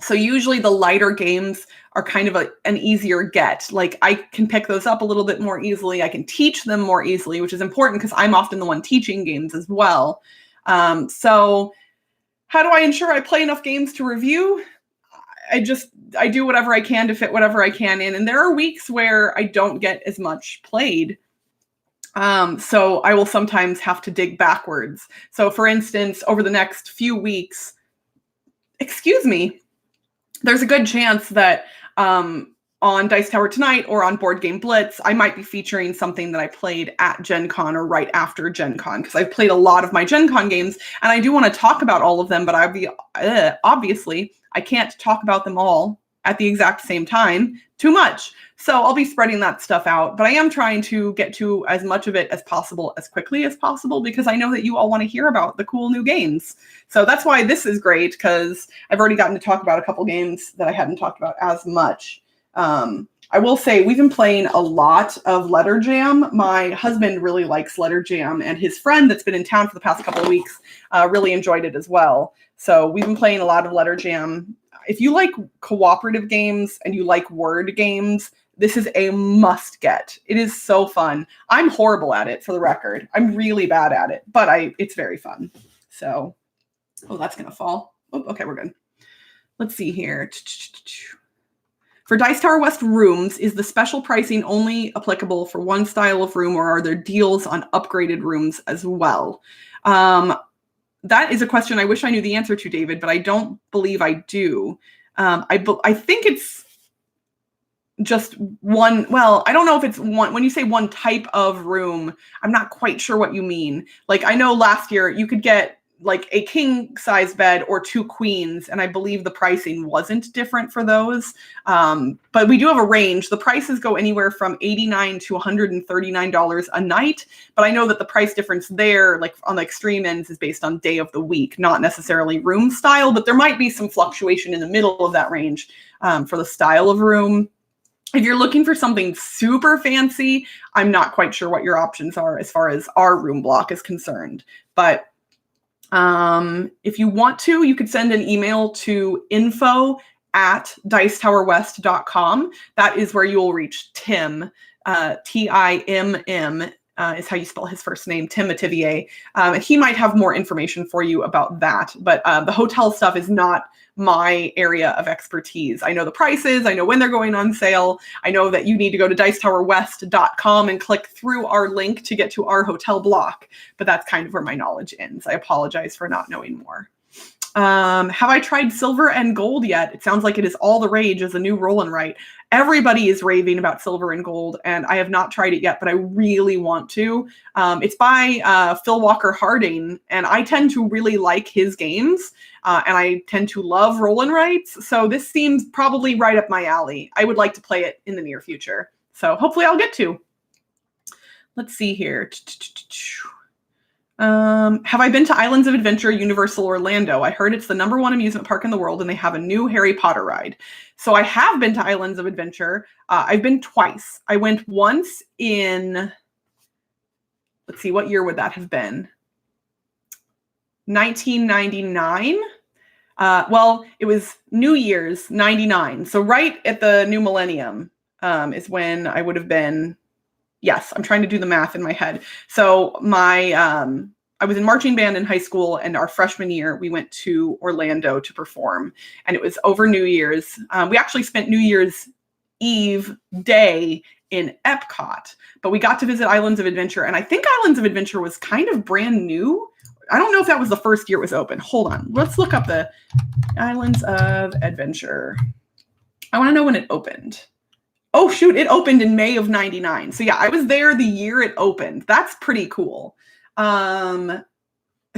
So usually the lighter games are kind of an easier get. Like, I can pick those up a little bit more easily. I can teach them more easily, which is important because I'm often the one teaching games as well. So how do I ensure I play enough games to review? I do whatever I can to fit whatever I can in. And there are weeks where I don't get as much played. So I will sometimes have to dig backwards. So for instance, over the next few weeks, there's a good chance that on Dice Tower Tonight or on Board Game Blitz, I might be featuring something that I played at Gen Con or right after Gen Con, because I've played a lot of my Gen Con games, and I do want to talk about all of them, but obviously I can't talk about them all at the exact same time. Too much. So I'll be spreading that stuff out, but I am trying to get to as much of it as possible, as quickly as possible, because I know that you all want to hear about the cool new games. So that's why this is great, because I've already gotten to talk about a couple games that I hadn't talked about as much. I will say we've been playing a lot of Letter Jam. My husband really likes Letter Jam, and his friend that's been in town for the past couple of weeks really enjoyed it as well. So we've been playing a lot of Letter Jam. If you like cooperative games and you like word games, this is a must get. It is so fun. I'm horrible at it, for the record. I'm really bad at it, but it's very fun. So, that's going to fall. Oh, okay, we're good. Let's see here. For Dice Tower West rooms, is the special pricing only applicable for one style of room, or are there deals on upgraded rooms as well? That is a question I wish I knew the answer to, David, but I don't believe I do. I think it's just one. Well, I don't know if it's one. When you say one type of room, I'm not quite sure what you mean. Like, I know last year you could get like a king size bed or 2 queens, and I believe the pricing wasn't different for those. But we do have a range. The prices go anywhere from $89 to $139 a night. But I know that the price difference there, like on the extreme ends, is based on day of the week, not necessarily room style. But there might be some fluctuation in the middle of that range for the style of room. If you're looking for something super fancy, I'm not quite sure what your options are as far as our room block is concerned. But if you want to, you could send an email to info@dicetowerwest.com. That is where you will reach Tim, Timm, is how you spell his first name, Tim Mativier. He might have more information for you about that. But the hotel stuff is not my area of expertise. I know the prices. I know when they're going on sale. I know that you need to go to dicetowerwest.com and click through our link to get to our hotel block. But that's kind of where my knowledge ends. I apologize for not knowing more. Have I tried silver and gold yet? It sounds like it is all the rage as a new roll and write. Everybody is raving about silver and gold, and I have not tried it yet, but I really want to. It's by Phil Walker Harding, and I tend to really like his games, and I tend to love roll and writes. So this seems probably right up my alley. I would like to play it in the near future. So hopefully I'll get to. Let's see here. Have I been to Islands of Adventure, Universal Orlando? I heard it's the #1 amusement park in the world, and they have a new Harry Potter ride. So I have been to Islands of Adventure. I've been twice. I went once in, let's see, what year would that have been? 1999. Well, it was New Year's 99. So right at the new millennium is when I would have been. Yes, I'm trying to do the math in my head. So I was in marching band in high school, and our freshman year, we went to Orlando to perform, and it was over New Year's. We actually spent New Year's Eve day in Epcot, but we got to visit Islands of Adventure, and I think Islands of Adventure was kind of brand new. I don't know if that was the first year it was open. Hold on. Let's look up the Islands of Adventure. I want to know when it opened. Oh, shoot, it opened in May of 99. So yeah, I was there the year it opened. That's pretty cool. So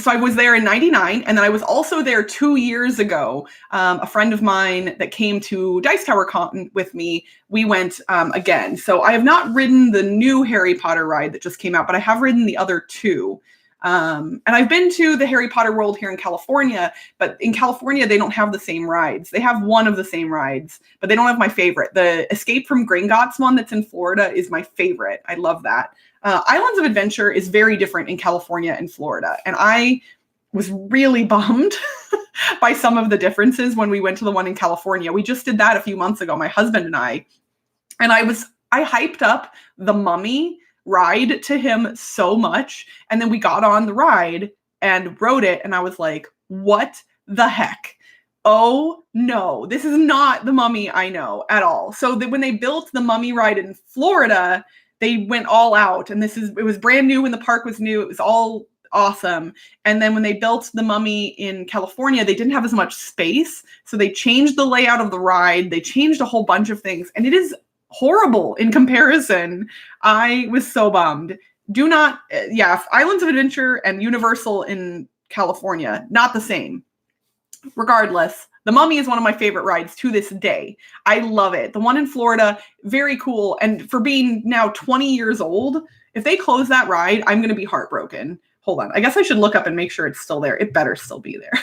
I was there in 99, and then I was also there 2 years ago. A friend of mine that came to Dice Tower Con with me, we went again. So I have not ridden the new Harry Potter ride that just came out, but I have ridden the other 2. And I've been to the Harry Potter World here in California, but in California, they don't have the same rides. They have one of the same rides, but they don't have my favorite. The Escape from Gringotts one that's in Florida is my favorite. I love that. Islands of Adventure is very different in California and Florida. And I was really bummed by some of the differences when we went to the one in California. We just did that a few months ago, my husband and I hyped up the Mummy ride to him so much, and then we got on the ride and rode it, and I was like, what the heck? Oh no, this is not the Mummy I know at all. So when they built the Mummy ride in Florida, they went all out, and it was brand new when the park was new. It was all awesome. And then when they built the Mummy in California, they didn't have as much space, so they changed the layout of the ride. They changed a whole bunch of things, and it is horrible in comparison. I was so bummed. Islands of Adventure and Universal in California, not the same. Regardless, the Mummy is one of my favorite rides to this day. I love it. The one in Florida, very cool. And for being now 20 years old, if they close that ride, I'm going to be heartbroken. Hold on. I guess I should look up and make sure it's still there. It better still be there.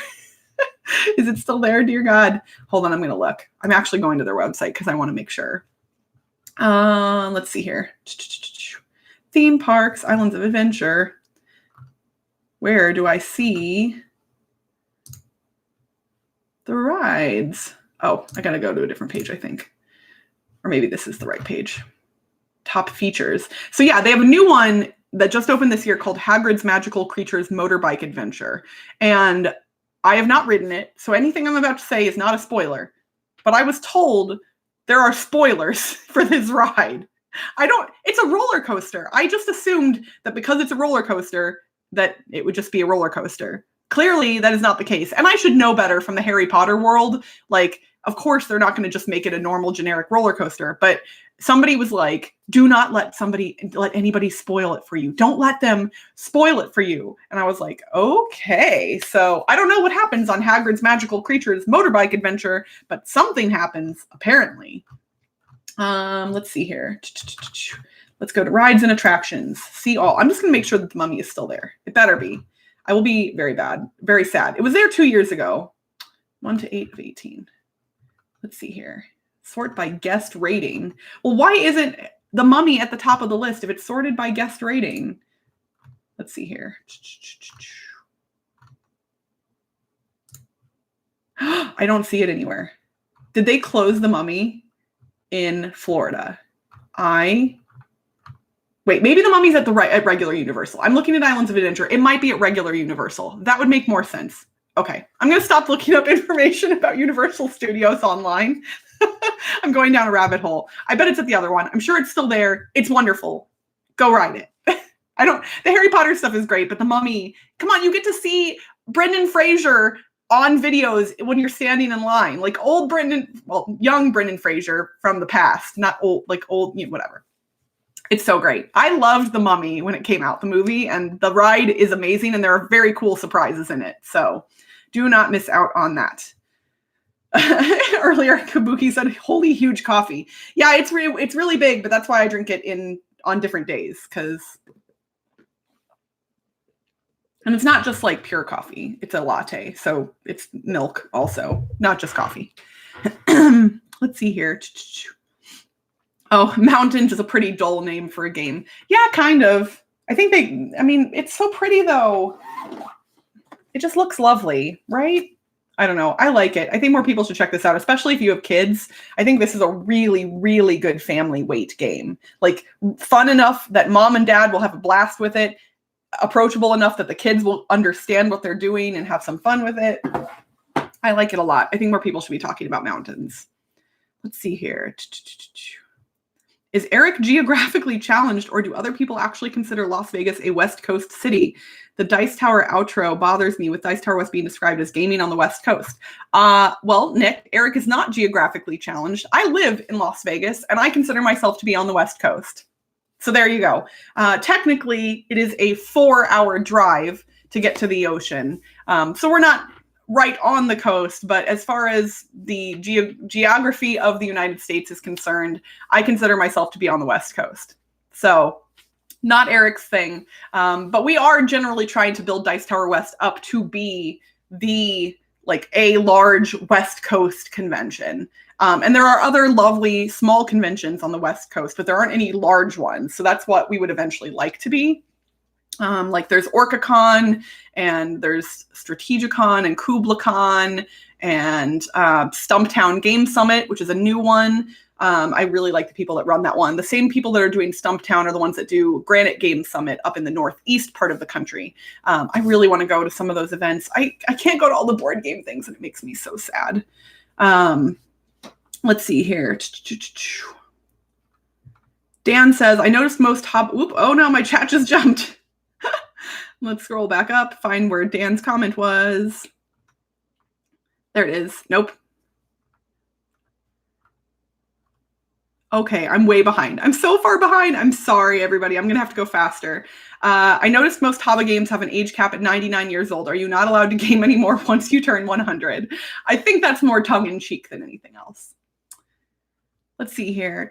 Is it still there? Dear God. Hold on. I'm going to look. I'm actually going to their website because I want to make sure. Let's see here. Theme parks, Islands of Adventure. Where do I see the rides? Oh, I gotta go to a different page, I think. Or maybe this is the right page. Top features. So yeah, they have a new one that just opened this year called Hagrid's Magical Creatures Motorbike Adventure. And I have not ridden it, so anything I'm about to say is not a spoiler. But I was told there are spoilers for this ride. It's a roller coaster. I just assumed that because it's a roller coaster, that it would just be a roller coaster. Clearly, that is not the case. And I should know better from the Harry Potter world. Like, of course, they're not going to just make it a normal generic roller coaster. But somebody was like, do not let anybody spoil it for you. Don't let them spoil it for you. And I was like, okay. So I don't know what happens on Hagrid's Magical Creatures motorbike adventure, but something happens, apparently. Let's see here. Let's go to rides and attractions. See all. I'm just going to make sure that the Mummy is still there. It better be. I will be very sad. It was there 2 years ago. 1 to 8 of 18. Let's see here. Sort by guest rating. Well, why isn't the Mummy at the top of the list if it's sorted by guest rating? Let's see here. I don't see it anywhere. Did they close the Mummy in Florida? Wait, maybe the Mummy's at regular Universal. I'm looking at Islands of Adventure. It might be at regular Universal. That would make more sense. Okay, I'm going to stop looking up information about Universal Studios online. I'm going down a rabbit hole. I bet it's at the other one. I'm sure it's still there. It's wonderful. Go ride it. The Harry Potter stuff is great, but the Mummy, come on, you get to see Brendan Fraser on videos when you're standing in line. Like young Brendan Fraser from the past, not old, whatever. It's so great. I loved The Mummy when it came out, the movie, and the ride is amazing, and there are very cool surprises in it. So do not miss out on that. Earlier, Kabuki said, holy huge coffee. Yeah, it's really big, but that's why I drink it on different days, and it's not just like pure coffee. It's a latte, so it's milk also, not just coffee. Let's see here. Oh, Mountains is a pretty dull name for a game. Yeah, kind of. It's so pretty though. It just looks lovely, right? I don't know. I like it. I think more people should check this out, especially if you have kids. I think this is a really, really good family weight game. Like, fun enough that mom and dad will have a blast with it. Approachable enough that the kids will understand what they're doing and have some fun with it. I like it a lot. I think more people should be talking about Mountains. Let's see here. Is Eric geographically challenged, or do other people actually consider Las Vegas a West Coast city? The Dice Tower outro bothers me, with Dice Tower West being described as gaming on the West Coast. Well, Nick, Eric is not geographically challenged. I live in Las Vegas, and I consider myself to be on the West Coast. So there you go. Technically, it is a 4-hour drive to get to the ocean. So we're not right on the coast, but as far as the geography of the United States is concerned, I consider myself to be on the West Coast. So not Eric's thing, but we are generally trying to build Dice Tower West up to be a large West Coast convention. And there are other lovely small conventions on the West Coast, but there aren't any large ones. So that's what we would eventually like to be. There's OrcaCon, and there's Strategicon and KublaCon, and Stumptown Game Summit, which is a new one. I really like the people that run that one. The same people that are doing Stumptown are the ones that do Granite Game Summit up in the northeast part of the country. I really want to go to some of those events. I can't go to all the board game things, and it makes me so sad. Let's see here. Dan says, I noticed most oh no, my chat just jumped. Let's scroll back up, find where Dan's comment was. There it is. Nope. Okay, I'm way behind. I'm so far behind. I'm sorry, everybody. I'm going to have to go faster. I noticed most HABA games have an age cap at 99 years old. Are you not allowed to game anymore once you turn 100? I think that's more tongue-in-cheek than anything else. Let's see here.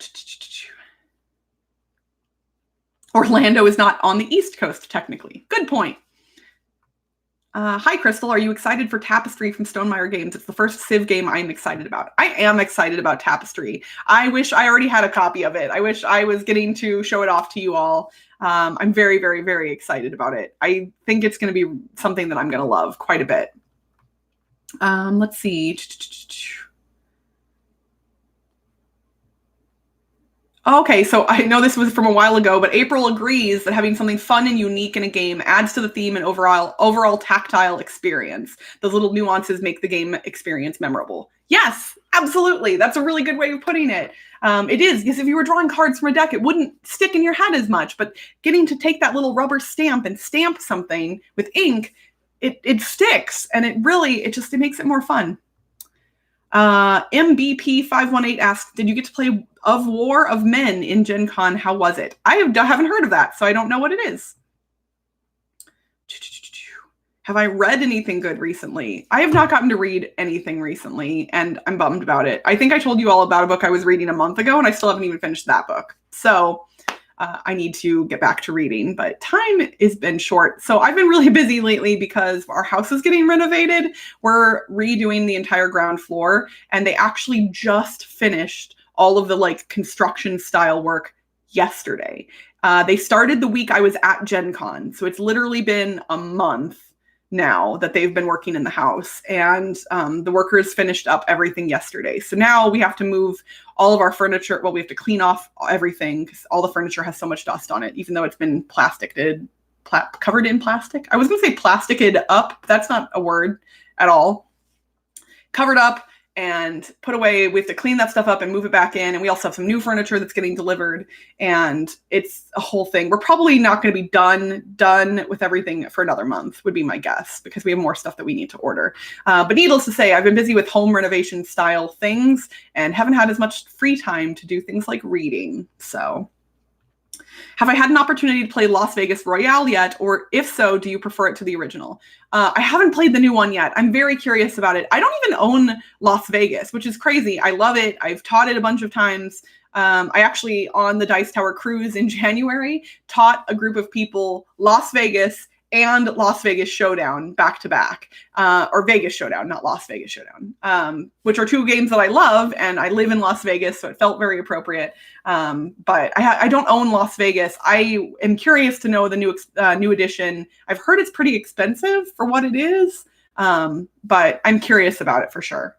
Orlando is not on the East Coast, technically. Good point. Hi, Crystal. Are you excited for Tapestry from Stonemaier Games? It's the first Civ game I'm excited about. I am excited about Tapestry. I wish I already had a copy of it. I wish I was getting to show it off to you all. I'm very, very, very excited about it. I think it's going to be something that I'm going to love quite a bit. Let's see. Okay, so I know this was from a while ago, but April agrees that having something fun and unique in a game adds to the theme and overall tactile experience. Those little nuances make the game experience memorable. Yes, Absolutely. That's a really good way of putting it. It is, because if you were drawing cards from a deck, it wouldn't stick in your head as much. But getting to take that little rubber stamp and stamp something with ink, it sticks, and it makes it more fun. MBP518 asks, did you get to play Of War of Men in Gen Con? How was it? I haven't heard of that, so I don't know what it is. Have I read anything good recently? I have not gotten to read anything recently, and I'm bummed about it. I think I told you all about a book I was reading a month ago, and I still haven't even finished that book. So I need to get back to reading, but time has been short. So I've been really busy lately because our house is getting renovated. We're redoing the entire ground floor, and they actually just finished all of the like construction style work yesterday. They started the week I was at Gen Con. So it's literally been a month now that they've been working in the house, and the workers finished up everything yesterday. So now we have to move all of our furniture. Well, we have to clean off everything because all the furniture has so much dust on it, even though it's been covered in plastic. I was going to say plasticed up. That's not a word at all. Covered up and put away. We have to clean that stuff up and move it back in. And we also have some new furniture that's getting delivered, and it's a whole thing. We're probably not going to be done with everything for another month, would be my guess, because we have more stuff that we need to order. But needless to say, I've been busy with home renovation style things and haven't had as much free time to do things like reading. So have I had an opportunity to play Las Vegas Royale yet? Or if so, do you prefer it to the original? I haven't played the new one yet. I'm very curious about it. I don't even own Las Vegas, which is crazy. I love it. I've taught it a bunch of times. I actually, on the Dice Tower cruise in January, taught a group of people Las Vegas and Las Vegas Showdown back to back, or Vegas Showdown, not Las Vegas Showdown, which are two games that I love, and I live in Las Vegas, so it felt very appropriate. But I don't own Las Vegas. I am curious to know the new edition. I've heard it's pretty expensive for what it is, but I'm curious about it for sure.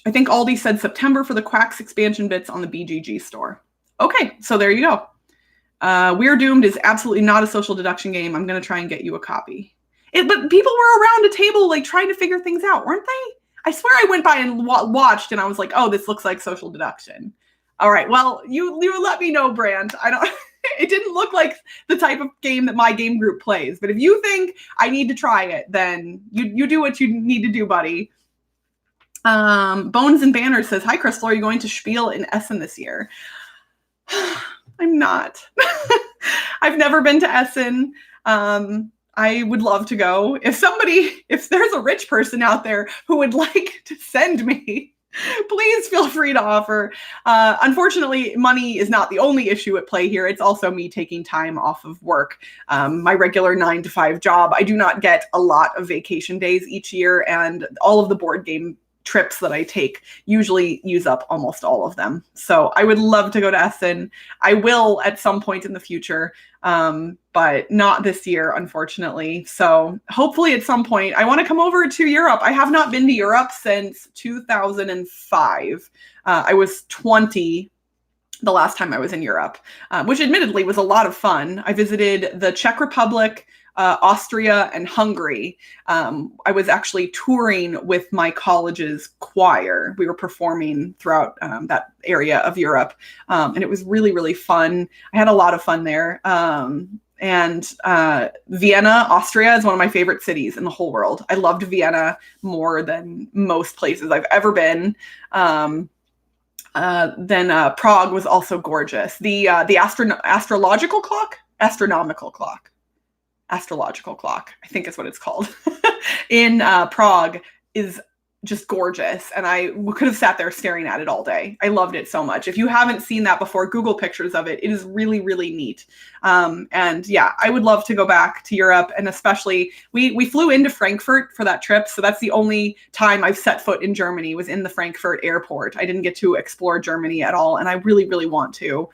I think Aldi said September for the Quacks expansion bits on the BGG store. Okay, so there you go. We're Doomed is absolutely not a social deduction game. I'm going to try and get you a copy. But people were around a table like trying to figure things out, weren't they? I swear I went by and watched, and I was like, oh, this looks like social deduction. All right, well, you let me know, Brand. It didn't look like the type of game that my game group plays. But if you think I need to try it, then you do what you need to do, buddy. Bones and Banner says, hi, Crystal, are you going to Spiel in Essen this year? I'm not. I've never been to Essen. I would love to go. If there's a rich person out there who would like to send me, please feel free to offer. Unfortunately, money is not the only issue at play here. It's also me taking time off of work. My regular 9-to-5 job, I do not get a lot of vacation days each year, and all of the board game trips that I take usually use up almost all of them. So I would love to go to Essen. I will at some point in the future, but not this year, unfortunately. So hopefully at some point, I want to come over to Europe. I have not been to Europe since 2005. I was 20 the last time I was in Europe, which admittedly was a lot of fun. I visited the Czech Republic, Austria, and Hungary. I was actually touring with my college's choir. We were performing throughout that area of Europe, and it was really, really fun. I had a lot of fun there. And Vienna, Austria is one of my favorite cities in the whole world. I loved Vienna more than most places I've ever been. Then Prague was also gorgeous. The astrological clock, I think is what it's called, in Prague is just gorgeous. And I could have sat there staring at it all day. I loved it so much. If you haven't seen that before, Google pictures of it. It is really, really neat. And yeah, I would love to go back to Europe. And especially, we flew into Frankfurt for that trip. So that's the only time I've set foot in Germany, was in the Frankfurt airport. I didn't get to explore Germany at all. And I really, really want to.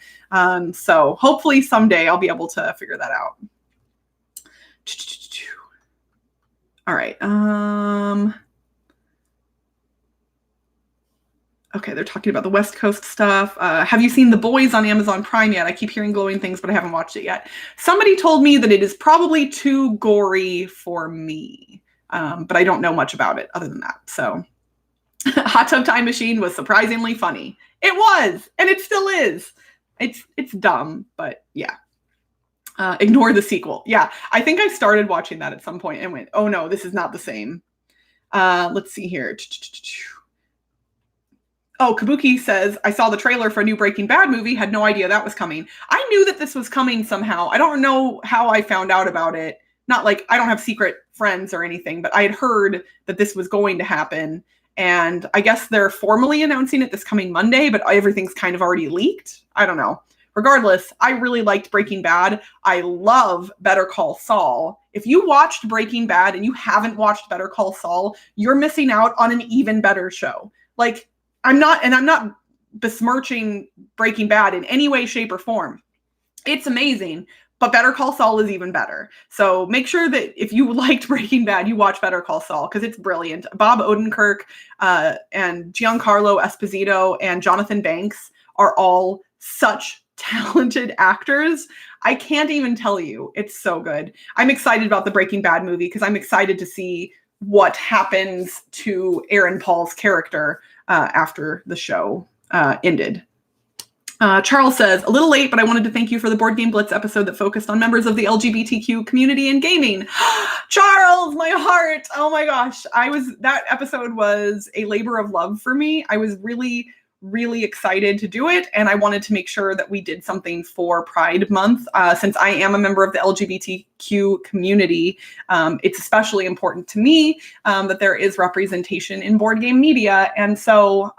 So hopefully someday I'll be able to figure that out. All right. Okay, they're talking about the West Coast stuff. Have you seen The Boys on Amazon Prime yet? I keep hearing glowing things, but I haven't watched it yet. Somebody told me that it is probably too gory for me, but I don't know much about it other than that. So Hot Tub Time Machine was surprisingly funny. It was, and it still is. It's dumb, but yeah. Ignore the sequel. Yeah, I think I started watching that at some point and went, oh no, this is not the same. Let's see here. Oh, Kabuki says, I saw the trailer for a new Breaking Bad movie, had no idea that was coming. I knew that this was coming somehow. I don't know how I found out about it. Not like I don't have secret friends or anything, but I had heard that this was going to happen. And I guess they're formally announcing it this coming Monday, but everything's kind of already leaked. I don't know. Regardless, I really liked Breaking Bad. I love Better Call Saul. If you watched Breaking Bad and you haven't watched Better Call Saul, you're missing out on an even better show. Like, I'm not besmirching Breaking Bad in any way, shape, or form. It's amazing, but Better Call Saul is even better. So make sure that if you liked Breaking Bad, you watch Better Call Saul because it's brilliant. Bob Odenkirk and Giancarlo Esposito and Jonathan Banks are all such talented actors. I can't even tell you. It's so good. I'm excited about the Breaking Bad movie because I'm excited to see what happens to Aaron Paul's character after the show ended. Charles says, a little late, but I wanted to thank you for the Board Game Blitz episode that focused on members of the LGBTQ community in gaming. Charles, my heart. Oh my gosh. That episode was a labor of love for me. I was really excited to do it. And I wanted to make sure that we did something for Pride Month. Since I am a member of the LGBTQ community, it's especially important to me that there is representation in board game media. And so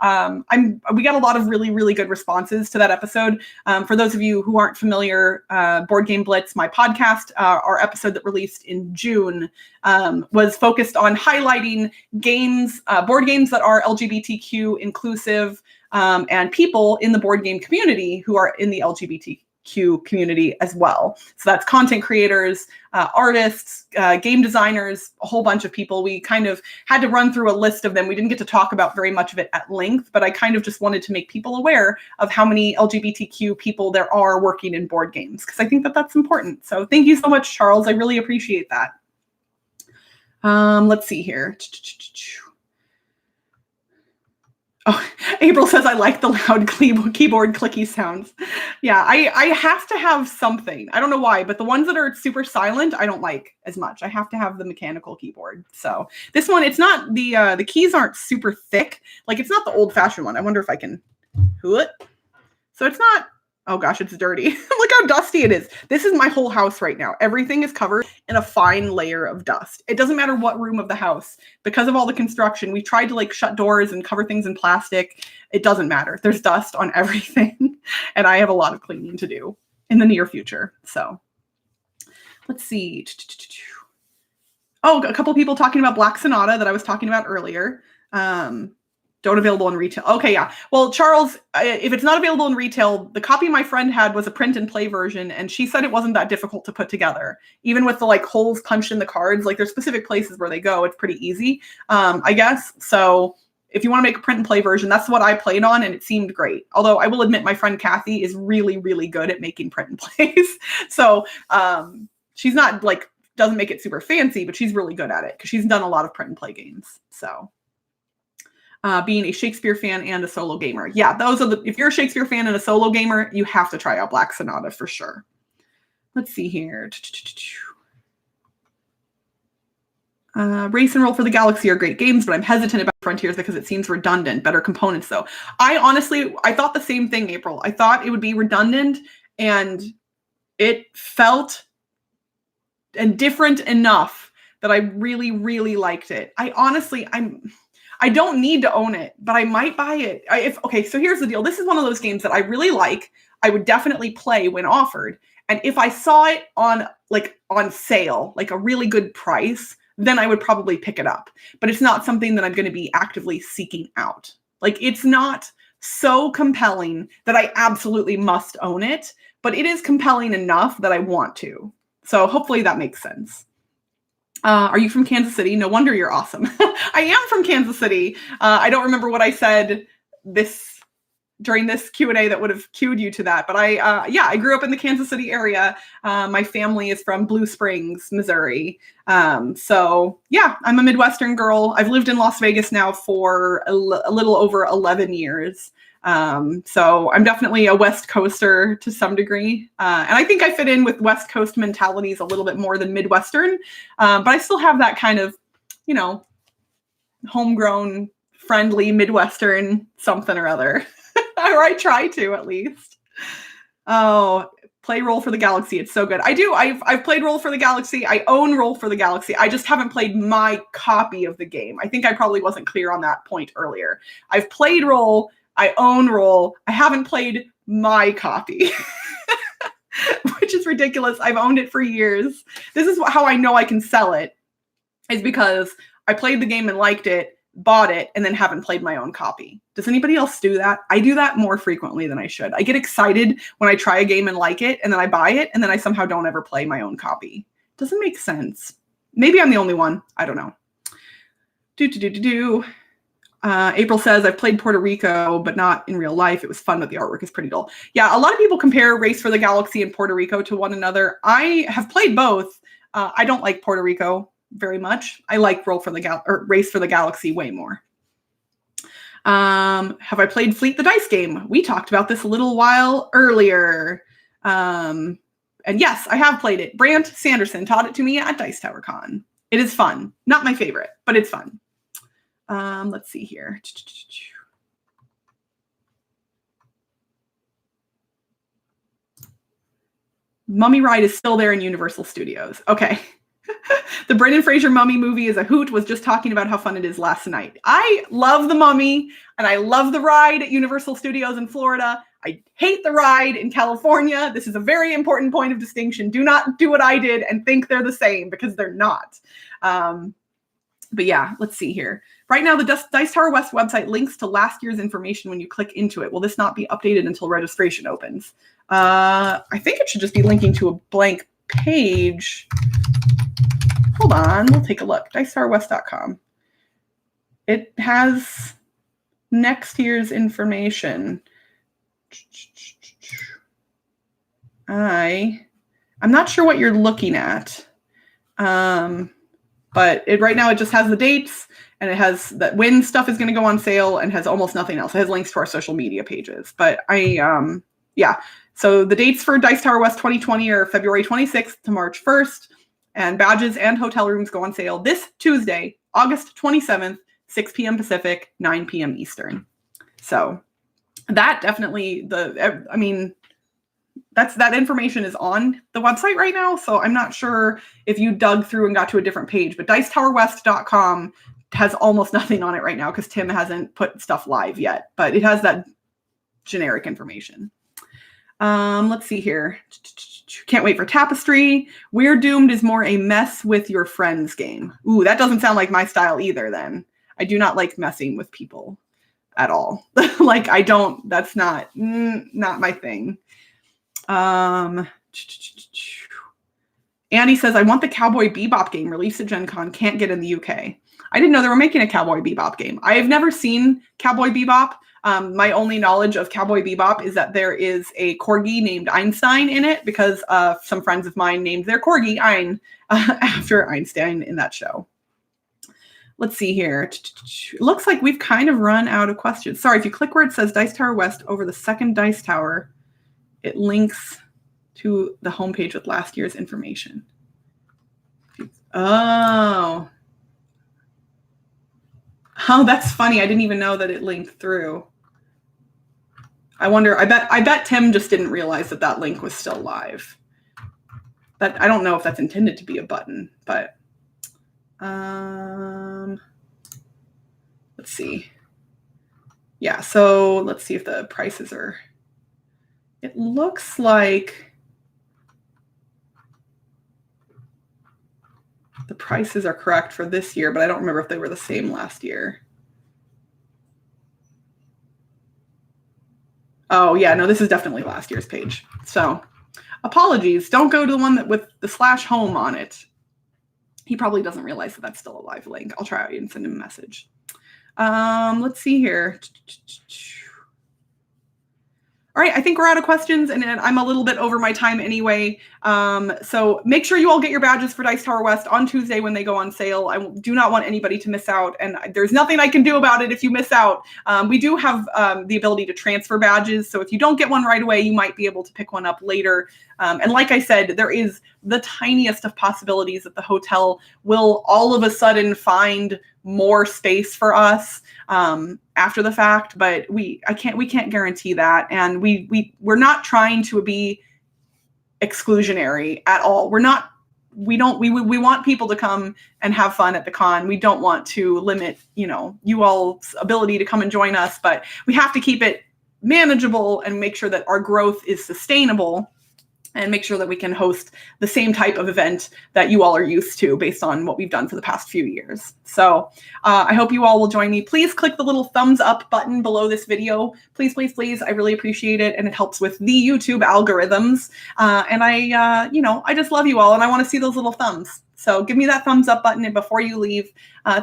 we got a lot of really good responses to that episode. For those of you who aren't familiar, Board Game Blitz, my podcast, our episode that released in June, was focused on highlighting games, board games that are LGBTQ inclusive, and people in the board game community who are in the LGBTQ community as well. So that's content creators, artists, game designers, a whole bunch of people. We kind of had to run through a list of them. We didn't get to talk about very much of it at length, but I kind of just wanted to make people aware of how many LGBTQ people there are working in board games, because I think that that's important. So thank you so much, Charles. I really appreciate that. Let's see here. Oh, April says, I like the loud keyboard clicky sounds. Yeah, I have to have something. I don't know why, but the ones that are super silent, I don't like as much. I have to have the mechanical keyboard. So this one, it's not, the keys aren't super thick. Like, it's not the old fashioned one. I wonder if I can, so it's not, oh gosh, it's dirty. Look how dusty it is. This is my whole house right now. Everything is covered in a fine layer of dust. It doesn't matter what room of the house. Because of all the construction, we tried to like shut doors and cover things in plastic. It doesn't matter. There's dust on everything. And I have a lot of cleaning to do in the near future. So let's see. Oh, a couple people talking about Black Sonata that I was talking about earlier. Don't available in retail. Okay, yeah. Well, Charles, if it's not available in retail, the copy my friend had was a print and play version, and she said it wasn't that difficult to put together. Even with the like holes punched in the cards, like there's specific places where they go. It's pretty easy, I guess. So if you want to make a print and play version, that's what I played on, and it seemed great. Although I will admit my friend Kathy is really good at making print and plays. So she's not like, doesn't make it super fancy, but she's really good at it because she's done a lot of print and play games. So being a Shakespeare fan and a solo gamer. Yeah, those are if you're a Shakespeare fan and a solo gamer, you have to try out Black Sonata for sure. Let's see here. Race and Roll for the Galaxy are great games, but I'm hesitant about Frontiers because it seems redundant. Better components, though. I thought the same thing, April. I thought it would be redundant, and it felt different enough that I really liked it. I don't need to own it, but I might buy it. Okay, so here's the deal. This is one of those games that I really like. I would definitely play when offered. And if I saw it on sale, like a really good price, then I would probably pick it up. But it's not something that I'm going to be actively seeking out. Like, it's not so compelling that I absolutely must own it, but it is compelling enough that I want to. So hopefully that makes sense. Are you from Kansas City? No wonder you're awesome. I am from Kansas City. I don't remember what I said this during this Q&A that would have cued you to that. But I grew up in the Kansas City area. My family is from Blue Springs, Missouri. So yeah, I'm a Midwestern girl. I've lived in Las Vegas now for a little over 11 years. So I'm definitely a West Coaster to some degree. And I think I fit in with West Coast mentalities a little bit more than Midwestern. But I still have that kind of, homegrown, friendly Midwestern something or other. Or I try to, at least. Oh, play Roll for the Galaxy. It's so good. I do. I've played Roll for the Galaxy. I own Roll for the Galaxy. I just haven't played my copy of the game. I think I probably wasn't clear on that point earlier. I've played Roll. I own Roll. I haven't played my copy, which is ridiculous. I've owned it for years. This is how I know I can sell it, is because I played the game and liked it, bought it, and then haven't played my own copy. Does anybody else do that? I do that more frequently than I should. I get excited when I try a game and like it, and then I buy it, and then I somehow don't ever play my own copy. Doesn't make sense. Maybe I'm the only one. I don't know. April says, I've played Puerto Rico, but not in real life. It was fun, but the artwork is pretty dull. Yeah, a lot of people compare Race for the Galaxy and Puerto Rico to one another. I have played both. I don't like Puerto Rico very much. I like Race for the Galaxy way more. Have I played Fleet the Dice game? We talked about this a little while earlier. And yes, I have played it. Brant Sanderson taught it to me at Dice Tower Con. It is fun. Not my favorite, but it's fun. Let's see here. Mummy Ride is still there in Universal Studios. Okay. The Brendan Fraser Mummy movie is a hoot. Was just talking about how fun it is last night. I love the Mummy, and I love the ride at Universal Studios in Florida. I hate the ride in California. This is a very important point of distinction. Do not do what I did and think they're the same, because they're not. But yeah, let's see here. Right now, the Dice Tower West website links to last year's information when you click into it. Will this not be updated until registration opens? I think it should just be linking to a blank page. Hold on, we'll take a look. DicetowerWest.com. It has next year's information. I'm not sure what you're looking at. But right now it just has the dates, and it has that when stuff is going to go on sale, and has almost nothing else. It has links to our social media pages. But yeah. So the dates for Dice Tower West 2020 are February 26th to March 1st. And badges and hotel rooms go on sale this Tuesday, August 27th, 6 p.m. Pacific, 9 p.m. Eastern. So that definitely, that information is on the website right now. So I'm not sure if you dug through and got to a different page, but DicetowerWest.com has almost nothing on it right now because Tim hasn't put stuff live yet, but it has that generic information. Let's see here. Can't wait for Tapestry. We're Doomed is more a mess with your friends game. Ooh, that doesn't sound like my style either then. I do not like messing with people at all. That's not my thing. Andy says, I want the Cowboy Bebop game released at Gen Con. Can't get in the UK. I didn't know they were making a Cowboy Bebop game. I have never seen Cowboy Bebop. My only knowledge of Cowboy Bebop is that there is a corgi named Einstein in it because some friends of mine named their corgi Ein after Einstein in that show. Let's see here. It looks like we've kind of run out of questions. Sorry, if you click where it says Dice Tower West over the second Dice Tower, it links to the homepage with last year's information. Oh, that's funny. I didn't even know that it linked through. I wonder, I bet Tim just didn't realize that link was still live. I don't know if that's intended to be a button, but let's see. Yeah, so let's see if the prices are, it looks like the prices are correct for this year, but I don't remember if they were the same last year. Oh, yeah, no, this is definitely last year's page. So apologies. Don't go to the one with the /home on it. He probably doesn't realize that that's still a live link. I'll try and send him a message. Let's see here. All right, I think we're out of questions, and I'm a little bit over my time anyway. So make sure you all get your badges for Dice Tower West on Tuesday when they go on sale. I do not want anybody to miss out, and there's nothing I can do about it if you miss out. We do have the ability to transfer badges, so if you don't get one right away, you might be able to pick one up later. And like I said, there is the tiniest of possibilities that the hotel will all of a sudden find more space for us after the fact, but we can't guarantee that, and we're not trying to be exclusionary at all. We want people to come and have fun at the con. We don't want to limit, you all's ability to come and join us, but we have to keep it manageable and make sure that our growth is sustainable, and make sure that we can host the same type of event that you all are used to based on what we've done for the past few years. So I hope you all will join me. Please click the little thumbs up button below this video. Please, please, please. I really appreciate it. And it helps with the YouTube algorithms. And I just love you all, and I want to see those little thumbs. So give me that thumbs up button before you leave.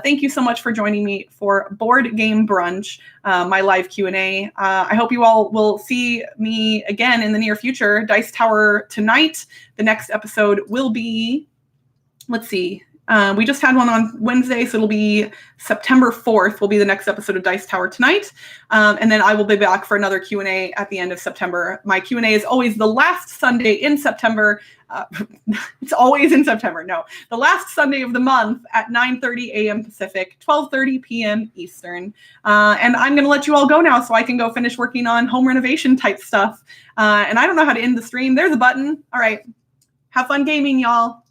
Thank you so much for joining me for Board Game Brunch, my live Q&A. I hope you all will see me again in the near future. Dice Tower tonight. The next episode will be, let's see. We just had one on Wednesday, so it'll be September 4th will be the next episode of Dice Tower tonight. And then I will be back for another Q&A at the end of September. My Q&A is always the last Sunday in September. It's always in September. No, the last Sunday of the month at 9:30 a.m. Pacific, 12:30 p.m. Eastern. And I'm going to let you all go now so I can go finish working on home renovation type stuff. And I don't know how to end the stream. There's a button. All right. Have fun gaming, y'all.